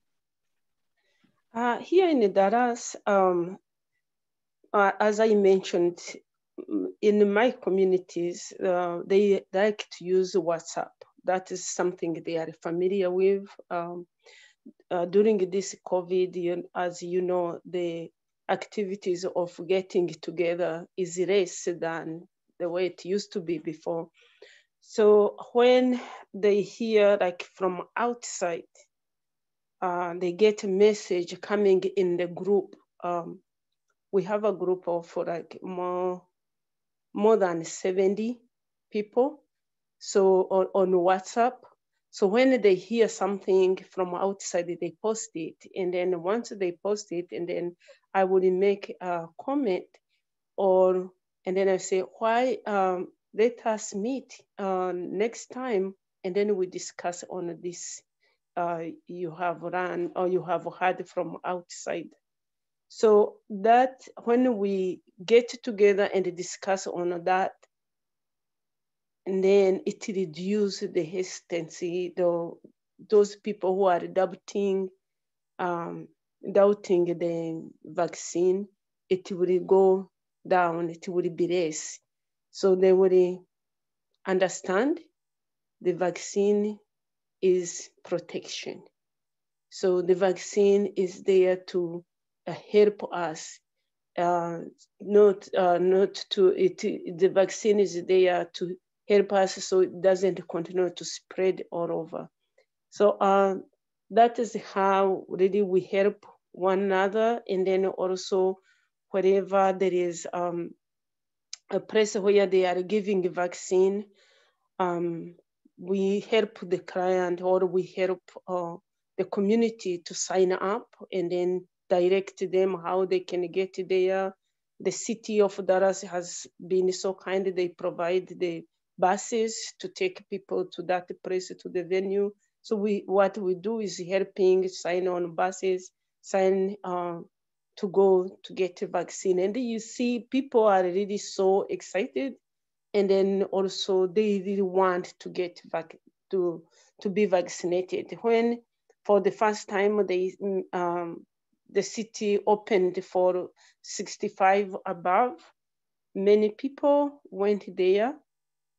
Speaker 5: Here in Dallas, as I mentioned, in my communities, they like to use WhatsApp. That is something they are familiar with. During this COVID, as you know, the activities of getting together is less than the way it used to be before. So when they hear like from outside, they get a message coming in the group. We have a group of like more than 70 people. So on WhatsApp. So when they hear something from outside, they post it. And then once they post it, and then I would make a comment, and then I say, why, let us meet next time, and then we discuss on this you have run or you have heard from outside. So that when we get together and discuss on that, and then it reduces the hesitancy, those people who are doubting the vaccine, it will go down, it will be less. So they will understand the vaccine is protection. So the vaccine is there to help us, the vaccine is there to help us so it doesn't continue to spread all over. So that is how really we help one another. And then also wherever there is a place where they are giving the vaccine, we help the client, or we help the community to sign up and then direct them how they can get there. The city of Dallas has been so kind, they provide the buses to take people to that place, to the venue. So what we do is helping sign on buses, sign to go to get a vaccine. And you see people are really so excited. And then also they really want to get to be vaccinated. When for the first time the city opened for 65 above, many people went there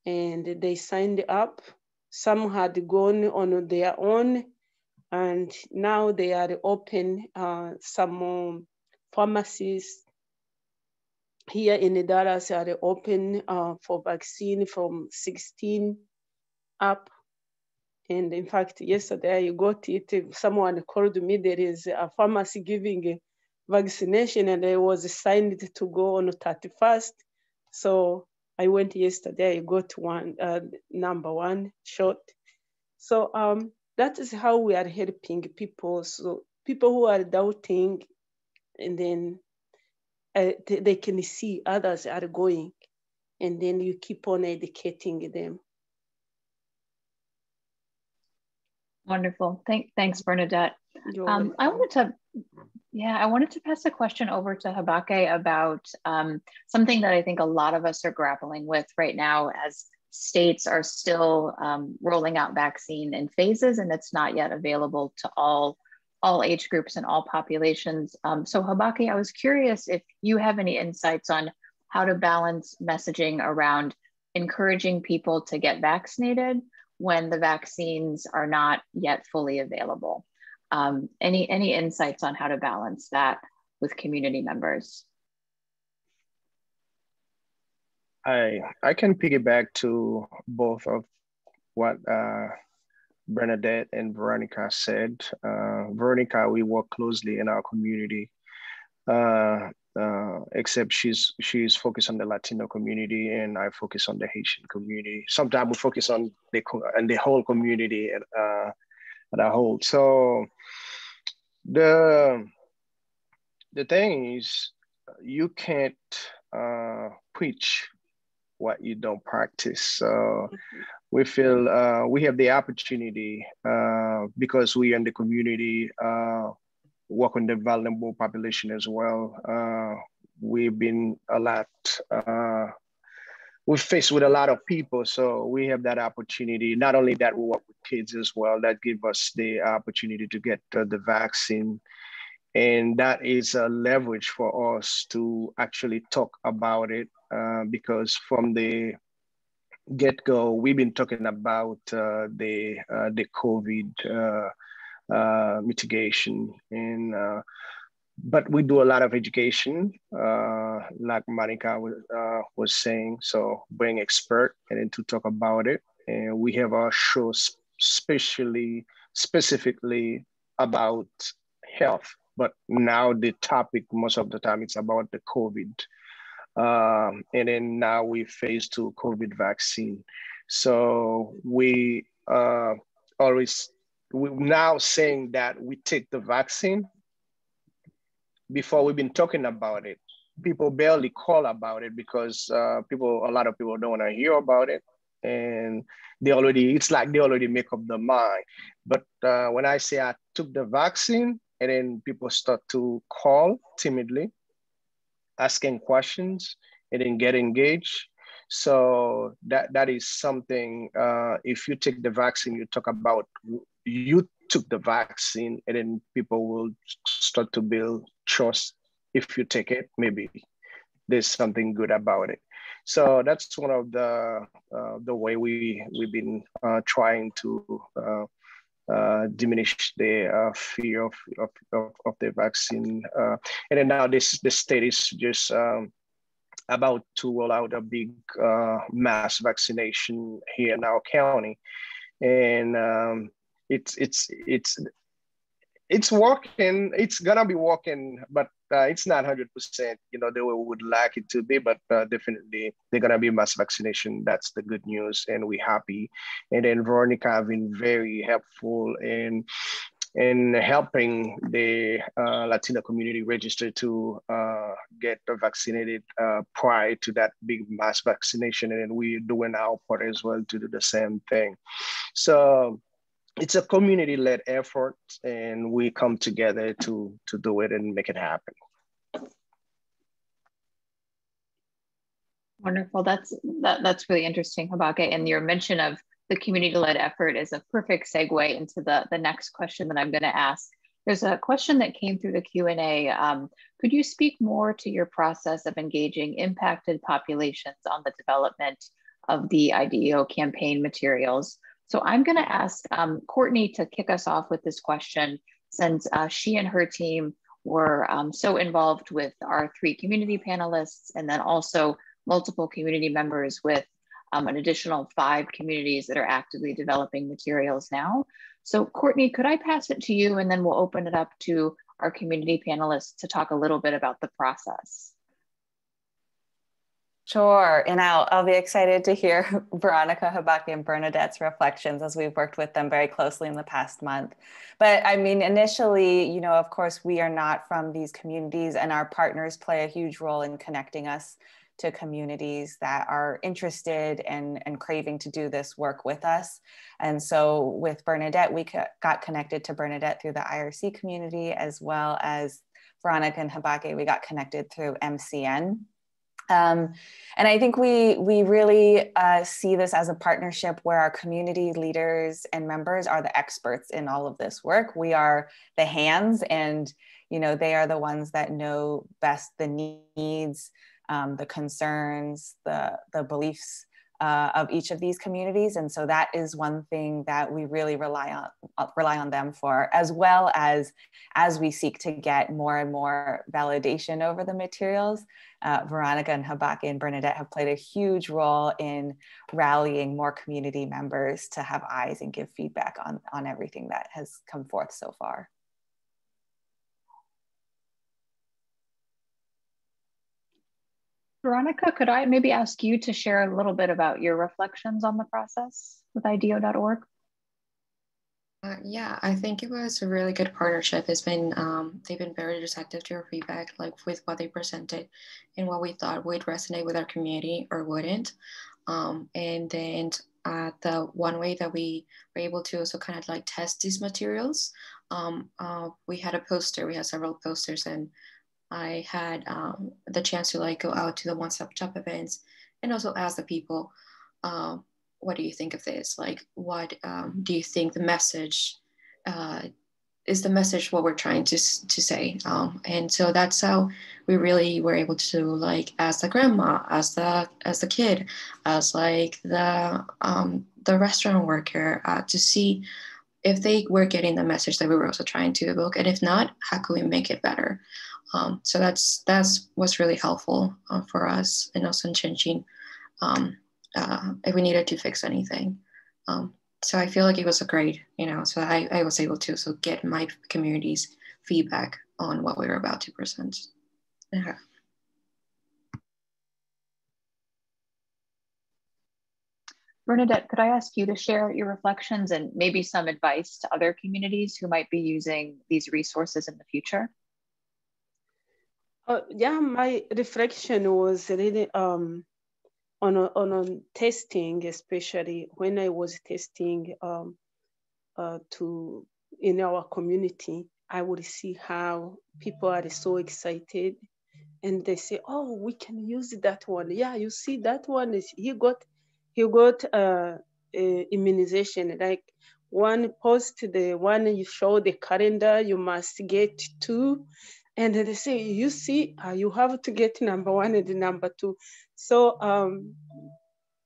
Speaker 5: and they signed up. Some had gone on their own, and now they are open. Some pharmacies here in Dallas are open for vaccine from 16 up. And in fact, yesterday I got it. Someone called me, there is a pharmacy giving a vaccination, and I was signed to go on the 31st. So I went yesterday, I got one, number one shot. So that is how we are helping people. So people who are doubting, and then they can see others are going, and then you keep on educating them.
Speaker 2: Wonderful. Thanks, Bernadette. I wanted to pass the question over to Habake about something that I think a lot of us are grappling with right now, as states are still rolling out vaccine in phases, and it's not yet available to all age groups and all populations. So Habake, I was curious if you have any insights on how to balance messaging around encouraging people to get vaccinated when the vaccines are not yet fully available. Any insights on how to balance that with community members?
Speaker 6: I can piggyback to both of what Bernadette and Veronica said. Veronica, we work closely in our community, except she's focused on the Latino community, and I focus on the Haitian community. Sometimes we focus on the whole community at a whole. So the thing is, you can't preach what you don't practice. So we feel we have the opportunity because we in the community work on the vulnerable population as well. We've been we're faced with a lot of people, so we have that opportunity. Not only that, we work with kids as well. That give us the opportunity to get the vaccine. And that is a leverage for us to actually talk about it because from the get-go, we've been talking about the COVID mitigation, and but we do a lot of education, like Monica was saying. So bring expert and then to talk about it, and we have our show specifically about health. But now the topic most of the time it's about the COVID And then now we phase 2 COVID vaccine. So we we're now saying that we take the vaccine. Before, we've been talking about it. People barely call about it because a lot of people don't want to hear about it. And it's like they already make up their mind. But when I say I took the vaccine, and then people start to call timidly, asking questions, and then get engaged. So that is something, if you take the vaccine, you talk about, you took the vaccine, and then people will start to build trust. If you take it, maybe there's something good about it. So that's one of the way we've been trying to diminish the fear of the vaccine. And then now the state is just about to roll out a big mass vaccination here in our county, and it's working. It's gonna be working, but it's not 100%, the way we would like it to be. But definitely, they're gonna be mass vaccination. That's the good news, and we're happy. And then Veronica have been very helpful in helping the Latino community register to get vaccinated prior to that big mass vaccination, and then we're doing our part as well to do the same thing. So it's a community-led effort, and we come together to do it and make it happen.
Speaker 2: Wonderful. That's really interesting, Habake. And your mention of the community-led effort is a perfect segue into the next question that I'm going to ask. There's a question that came through the Q&A. Could you speak more to your process of engaging impacted populations on the development of the IDEO campaign materials? So I'm going to ask Courtney to kick us off with this question, since she and her team were so involved with our 3 community panelists, and then also multiple community members with an additional 5 communities that are actively developing materials now. So Courtney, could I pass it to you, and then we'll open it up to our community panelists to talk a little bit about the process.
Speaker 4: Sure, and I'll be excited to hear Veronica, Habake, and Bernadette's reflections, as we've worked with them very closely in the past month. But I mean, initially, of course, we are not from these communities, and our partners play a huge role in connecting us to communities that are interested and craving to do this work with us. And so with Bernadette, we got connected to Bernadette through the IRC community, as well as Veronica and Habake, we got connected through MCN. And I think we really see this as a partnership where our community leaders and members are the experts in all of this work. We are the hands, and they are the ones that know best the needs, the concerns, the beliefs of each of these communities. And so that is one thing that we really rely on them for, as well as we seek to get more and more validation over the materials. Veronica and Habake and Bernadette have played a huge role in rallying more community members to have eyes and give feedback on everything that has come forth so far.
Speaker 2: Veronica, could I maybe ask you to share a little bit about your reflections on the process with IDEO.org?
Speaker 7: Yeah, I think it was a really good partnership. It's been, they've been very receptive to our feedback, like with what they presented and what we thought would resonate with our community or wouldn't. And then the one way that we were able to also kind of like test these materials, we had a poster, we had several posters, and I had the chance to go out to the one-stop shop events and also ask the people, what do you think of this? What do you think the message, is the message what we're trying to say? And so that's how we really were able to ask the grandma, as the kid, as the restaurant worker, to see if they were getting the message that we were also trying to evoke, and if not, how could we make it better? So that's what's really helpful for us, and also in changing if we needed to fix anything. So I feel like it was a great, so I was able to also get my community's feedback on what we were about to present. Yeah.
Speaker 2: Bernadette, could I ask you to share your reflections and maybe some advice to other communities who might be using these resources in the future?
Speaker 5: Yeah, my reflection was really on testing, especially when I was testing in our community. I would see how people are so excited, and they say, "Oh, we can use that one." Yeah, you see, that one is he got immunization. Like one post, the one you show the calendar, you must get 2. And they say, you see, you have to get number 1 and number 2. So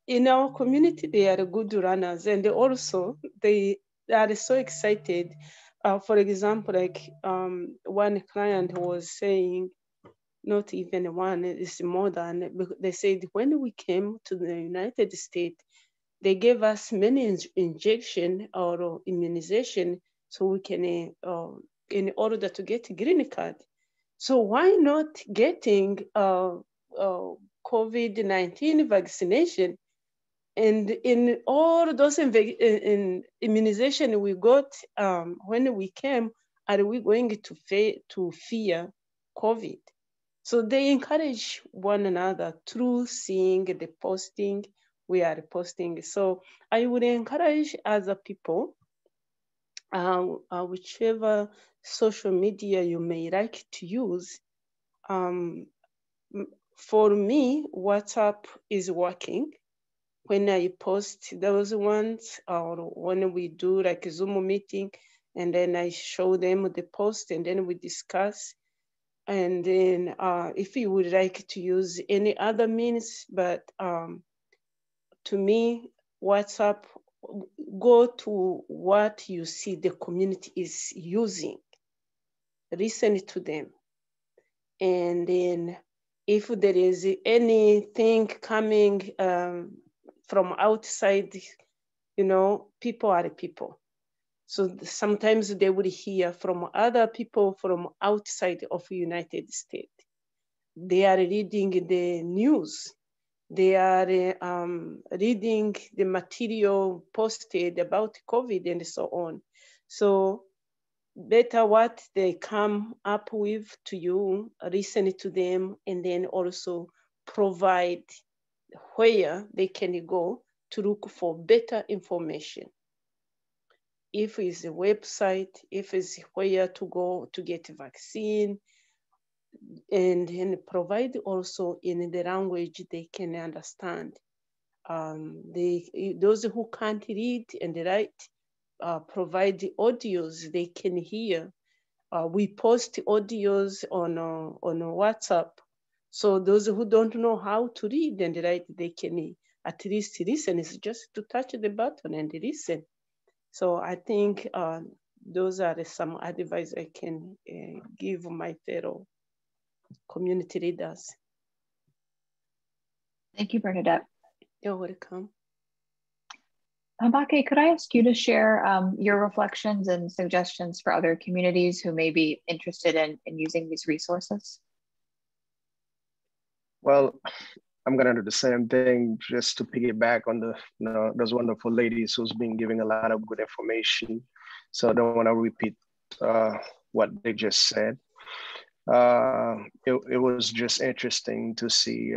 Speaker 5: in our community, they are good runners, and also they are so excited. For example, like one client was saying, not even one, it's more than, they said when we came to the United States, they gave us many injection or immunization so we can, in order to get a green card. So why not getting COVID-19 vaccination? And in all those immunization we got when we came, are we going to fear COVID? So they encourage one another through seeing the posting we are posting. So I would encourage other people, whichever social media you may like to use. For me, WhatsApp is working. When I post those ones, or when we do like a Zoom meeting, and then I show them the post, and then we discuss. And then if you would like to use any other means, but to me, WhatsApp, go to what you see the community is using, listen to them. And then if there is anything coming from outside, people are people. So sometimes they would hear from other people from outside of the United States. They are reading the news. They are reading the material posted about COVID and so on. So better what they come up with to you, listen to them, and then also provide where they can go to look for better information. If it's a website, if it's where to go to get a vaccine, and provide also in the language they can understand. Those who can't read and write, provide the audios they can hear. We post audios on WhatsApp. So those who don't know how to read and write, they can at least listen. It's just to touch the button and listen. So I think those are some advice I can give my fellow community leaders.
Speaker 2: Thank you, Bernadette.
Speaker 5: You're welcome.
Speaker 2: Mbake, could I ask you to share your reflections and suggestions for other communities who may be interested in using these resources?
Speaker 6: Well, I'm gonna do the same thing, just to piggyback on those wonderful ladies who's been giving a lot of good information. So I don't want to repeat what they just said. It was just interesting to see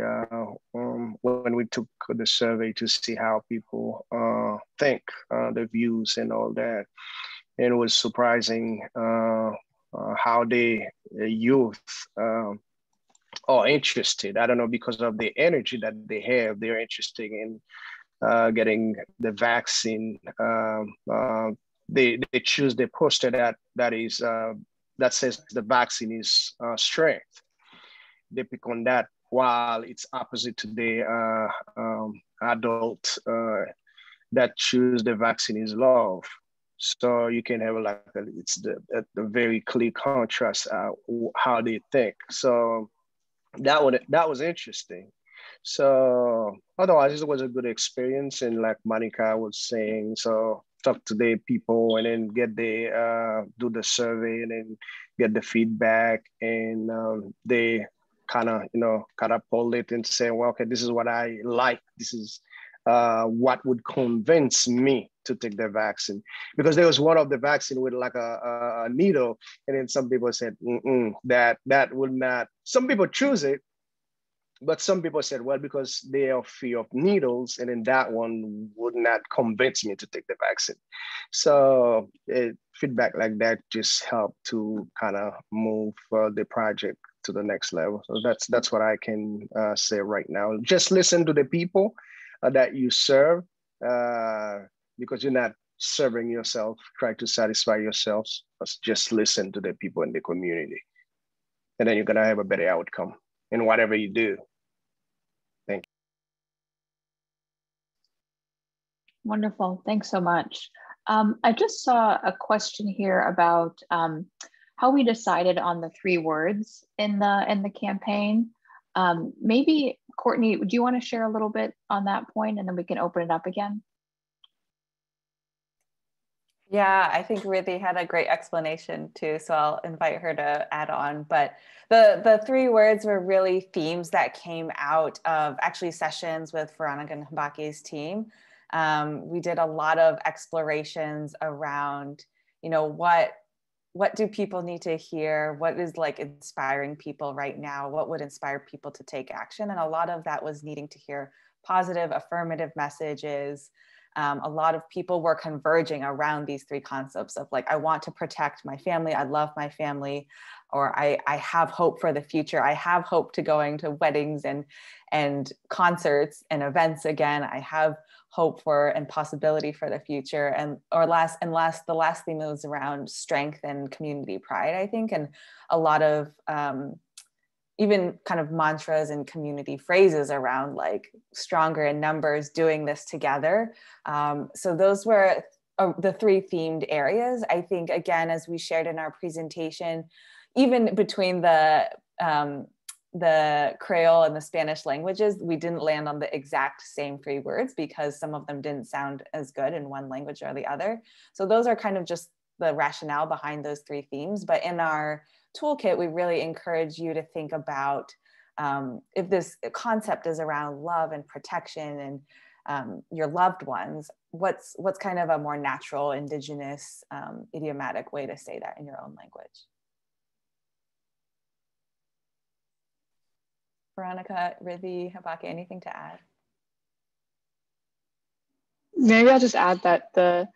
Speaker 6: when we took the survey to see how people think, the views and all that. And it was surprising how the youth are interested. I don't know, because of the energy that they have, they're interested in getting the vaccine. They choose the poster that says the vaccine is strength. They pick on that, while it's opposite to the adult that choose the vaccine is love. So you can have it's the very clear contrast how they think. So that was interesting. So otherwise, it was a good experience, and like Monica was saying, so talk to the people and then get do the survey and then get the feedback, and they kind of catapult it and say, well, okay, this is what I like, this is what would convince me to take the vaccine. Because there was one of the vaccine with like a needle, and then some people said, that will not, some people choose it, but some people said, well, because they are fear of needles, and then that one would not convince me to take the vaccine. So feedback like that just helped to kind of move the project to the next level. So that's what I can say right now. Just listen to the people that you serve, because you're not serving yourself, try to satisfy yourselves. Just listen to the people in the community. And then you're gonna have a better outcome in whatever you do. Thank you.
Speaker 2: Wonderful, thanks so much. I just saw a question here about how we decided on the 3 words in the campaign. Maybe Courtney, do you want to share a little bit on that point, and then we can open it up again?
Speaker 4: Yeah, I think Ridhi had a great explanation too, so I'll invite her to add on. But the 3 words were really themes that came out of actually sessions with Veronica and Habake's team. We did a lot of explorations around, you know, what do people need to hear? What is like inspiring people right now? What would inspire people to take action? And a lot of that was needing to hear positive, affirmative messages. A lot of people were converging around these 3 concepts of like, I want to protect my family, I love my family, or I have hope for the future. I have hope to going to weddings and concerts and events again. I have hope for and possibility for the future. And the last theme was around strength and community pride, I think, and a lot of even kind of mantras and community phrases around like stronger in numbers, doing this together. So those were the 3 themed areas. I think, again, as we shared in our presentation, even between the Creole and the Spanish languages, we didn't land on the exact same 3 words because some of them didn't sound as good in one language or the other. So those are kind of just the rationale behind those 3 themes. But in our toolkit, we really encourage you to think about if this concept is around love and protection and your loved ones, what's kind of a more natural, indigenous, idiomatic way to say that in your own language. Veronica, Ridhi, Habake, anything to add?
Speaker 3: Maybe I'll just add that the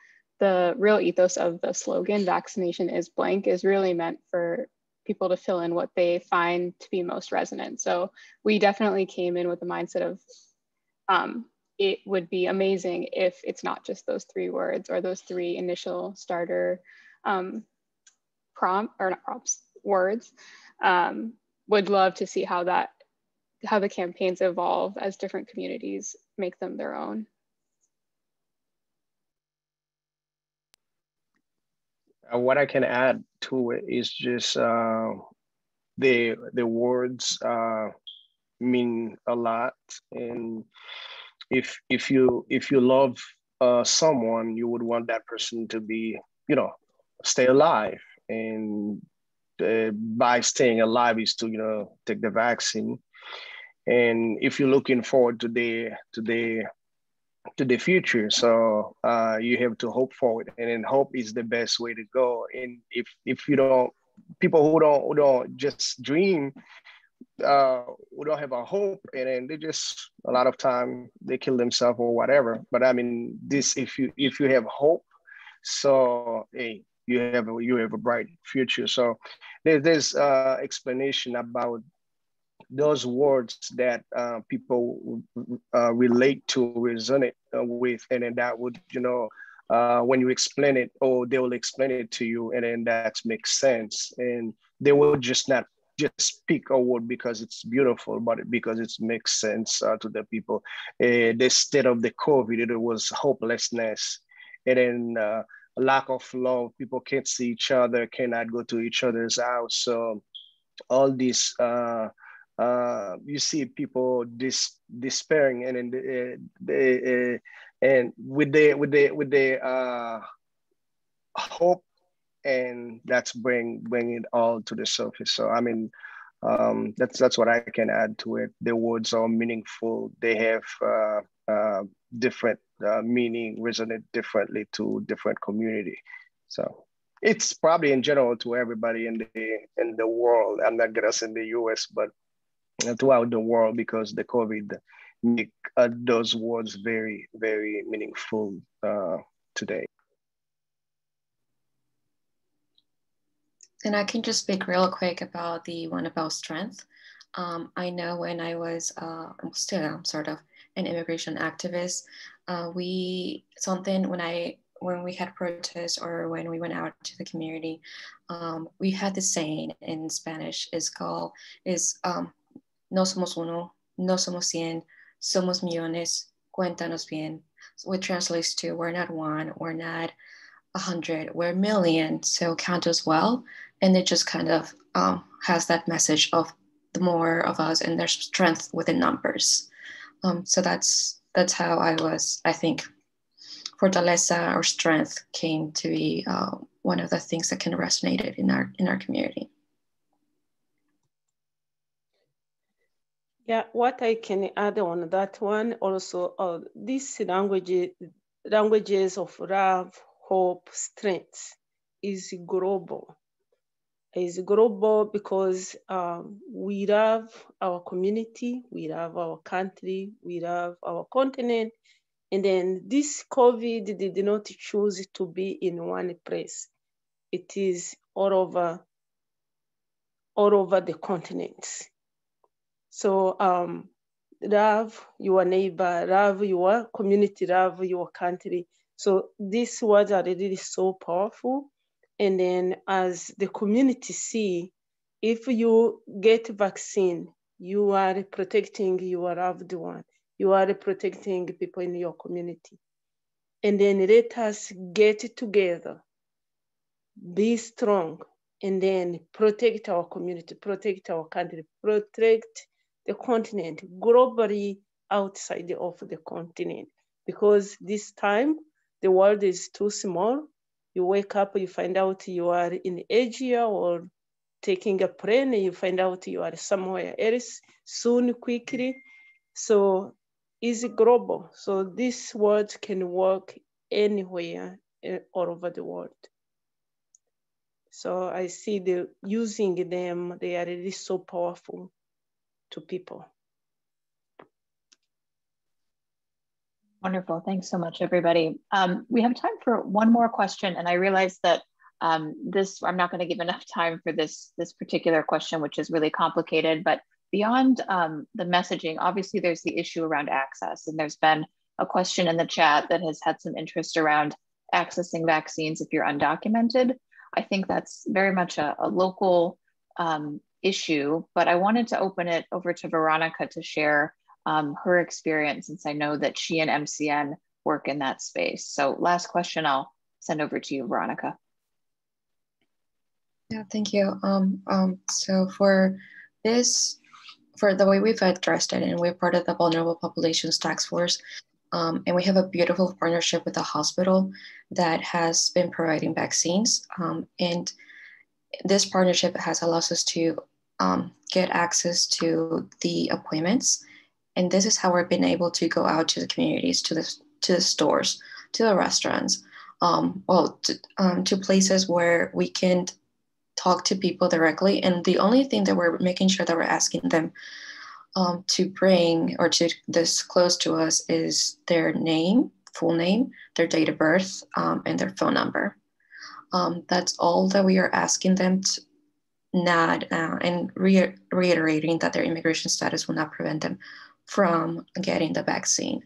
Speaker 3: real ethos of the slogan, "Vaccination is blank," is really meant for people to fill in what they find to be most resonant. So we definitely came in with the mindset of it would be amazing if it's not just those 3 words or those 3 initial starter words. Would love to see how the campaigns evolve as different communities make them their own.
Speaker 6: What I can add to it is just the words mean a lot, and if you love someone, you would want that person to be, you know, stay alive, and by staying alive is to, you know, take the vaccine. And if you're looking forward to the future, so you have to hope for it, and then hope is the best way to go. And if you don't, people who don't just dream, who don't have a hope, and then they just, a lot of time they kill themselves or whatever. But I mean, this, if you have hope, so hey, you have a bright future. So there's explanation about those words that people relate to, resonate with, and then that would, you know, when you explain it, or they will explain it to you, and then that makes sense. And they will just not just pick a word because it's beautiful, but because it makes sense to the people. The state of the COVID, it was hopelessness, and then lack of love. People can't see each other, cannot go to each other's house. So all this, you see people despairing, and then and with the hope, and that's bring it all to the surface. So I mean, that's what I can add to it. The words are meaningful. They have different meaning resonate differently to different community. So it's probably in general to everybody in the world. I'm not gonna say in the US, but throughout the world, because the COVID make those words very, very meaningful today.
Speaker 7: And I can just speak real quick about the one about strength. I know when I was, I'm sort of an immigration activist, when we had protests or when we went out to the community, we had this saying in Spanish, no somos uno, no somos cien, somos millones, cuéntanos bien, which translates to we're not one, we're not 100, we're a million, so count us well. And it just kind of has that message of the more of us and there's strength within numbers. So that's how I think fortaleza or strength came to be one of the things that can resonate in our community.
Speaker 5: Yeah, what I can add on that one also, these languages of love, hope, strength is global. It's global because we love our community, we love our country, we love our continent. And then this COVID did not choose to be in one place. It is all over the continents. So love your neighbor, love your community, love your country. So these words are really so powerful. And then as the community see, if you get vaccine, you are protecting your loved one. You are protecting people in your community. And then let us get together, be strong, and then protect our community, protect our country, protect the continent globally outside of the continent. Because this time, the world is too small. You wake up, you find out you are in Asia or taking a plane, and you find out you are somewhere else soon, quickly. So it's global. So these words can work anywhere all over the world. So I see using them, they are really so powerful to people.
Speaker 2: Wonderful. Thanks so much, everybody. We have time for one more question, and I realize that I'm not going to give enough time for this particular question, which is really complicated. But beyond the messaging, obviously there's the issue around access, and there's been a question in the chat that has had some interest around accessing vaccines if you're undocumented. I think that's very much a local issue, but I wanted to open it over to Veronica to share her experience, since I know that she and MCN work in that space. So last question I'll send over to you, Veronica.
Speaker 7: Yeah, thank you. So for the way we've addressed it, and we're part of the Vulnerable Populations Task Force, and we have a beautiful partnership with a hospital that has been providing vaccines. And this partnership has allowed us to get access to the appointments. And this is how we've been able to go out to the communities, to the stores, to the restaurants, to places where we can talk to people directly. And the only thing that we're making sure that we're asking them to bring or to disclose to us is their name, full name, their date of birth, and their phone number. That's all that we are asking them to not, and reiterating that their immigration status will not prevent them from getting the vaccine.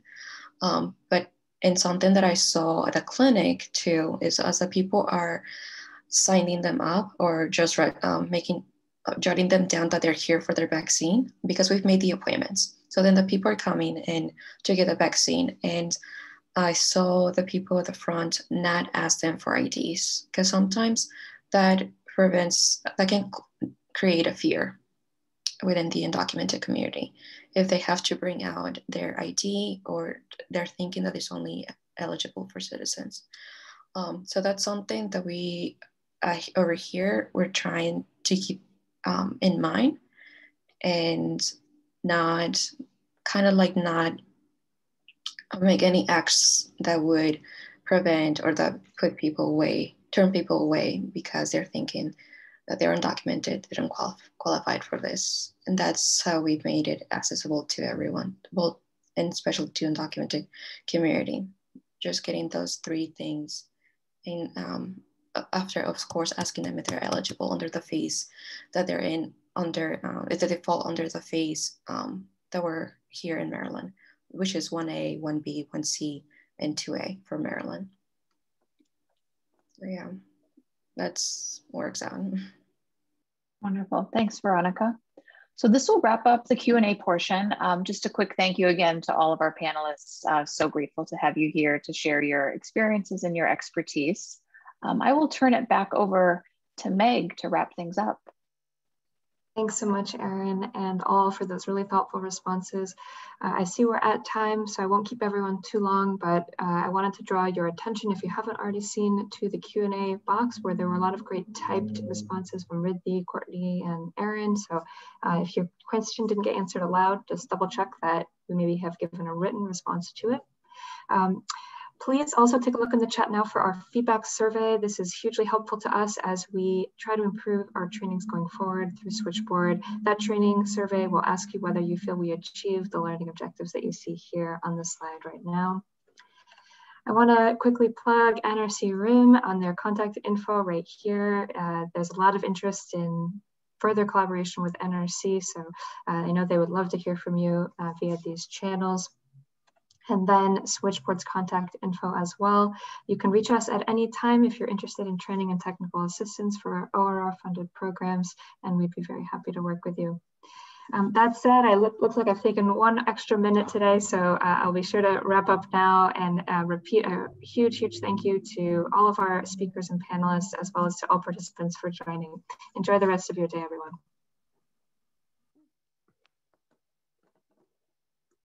Speaker 7: But in something that I saw at a clinic too, is as the people are signing them up or just jotting them down that they're here for their vaccine, because we've made the appointments. So then the people are coming in to get the vaccine, and I saw the people at the front not ask them for IDs, because sometimes that can create a fear within the undocumented community. If they have to bring out their ID, or they're thinking that it's only eligible for citizens. So that's something that we over here, we're trying to keep in mind, and not make any acts that would prevent or that put people away, turn people away because they're thinking that they're undocumented, they don't qualified for this. And that's how we've made it accessible to everyone, both and especially to undocumented community. Just getting those three things in, after, of course, asking them if they're eligible under the phase that they're in, under if they fall under the phase that were here in Maryland, which is 1A, 1B, 1C, and 2A for Maryland. So yeah, that's works out.
Speaker 2: Wonderful, thanks, Veronica. So this will wrap up the Q&A portion. Just a quick thank you again to all of our panelists. So grateful to have you here to share your experiences and your expertise. I will turn it back over to Meg to wrap things up.
Speaker 1: Thanks so much, Erin, and all for those really thoughtful responses. I see we're at time, so I won't keep everyone too long, but I wanted to draw your attention, if you haven't already seen, to the Q&A box where there were a lot of great typed responses from Ridhi, Courtney, and Erin. So if your question didn't get answered aloud, just double check that we maybe have given a written response to it. Please also take a look in the chat now for our feedback survey. This is hugely helpful to us as we try to improve our trainings going forward through Switchboard. That training survey will ask you whether you feel we achieved the learning objectives that you see here on the slide right now. I want to quickly plug NRC-RIM on their contact info right here. There's a lot of interest in further collaboration with NRC, so I know they would love to hear from you via these channels. And then Switchboard's contact info as well. You can reach us at any time if you're interested in training and technical assistance for our ORR funded programs, and we'd be very happy to work with you. That said, looks like I've taken one extra minute today, so I'll be sure to wrap up now and repeat a huge thank you to all of our speakers and panelists, as well as to all participants for joining. Enjoy the rest of your day, everyone.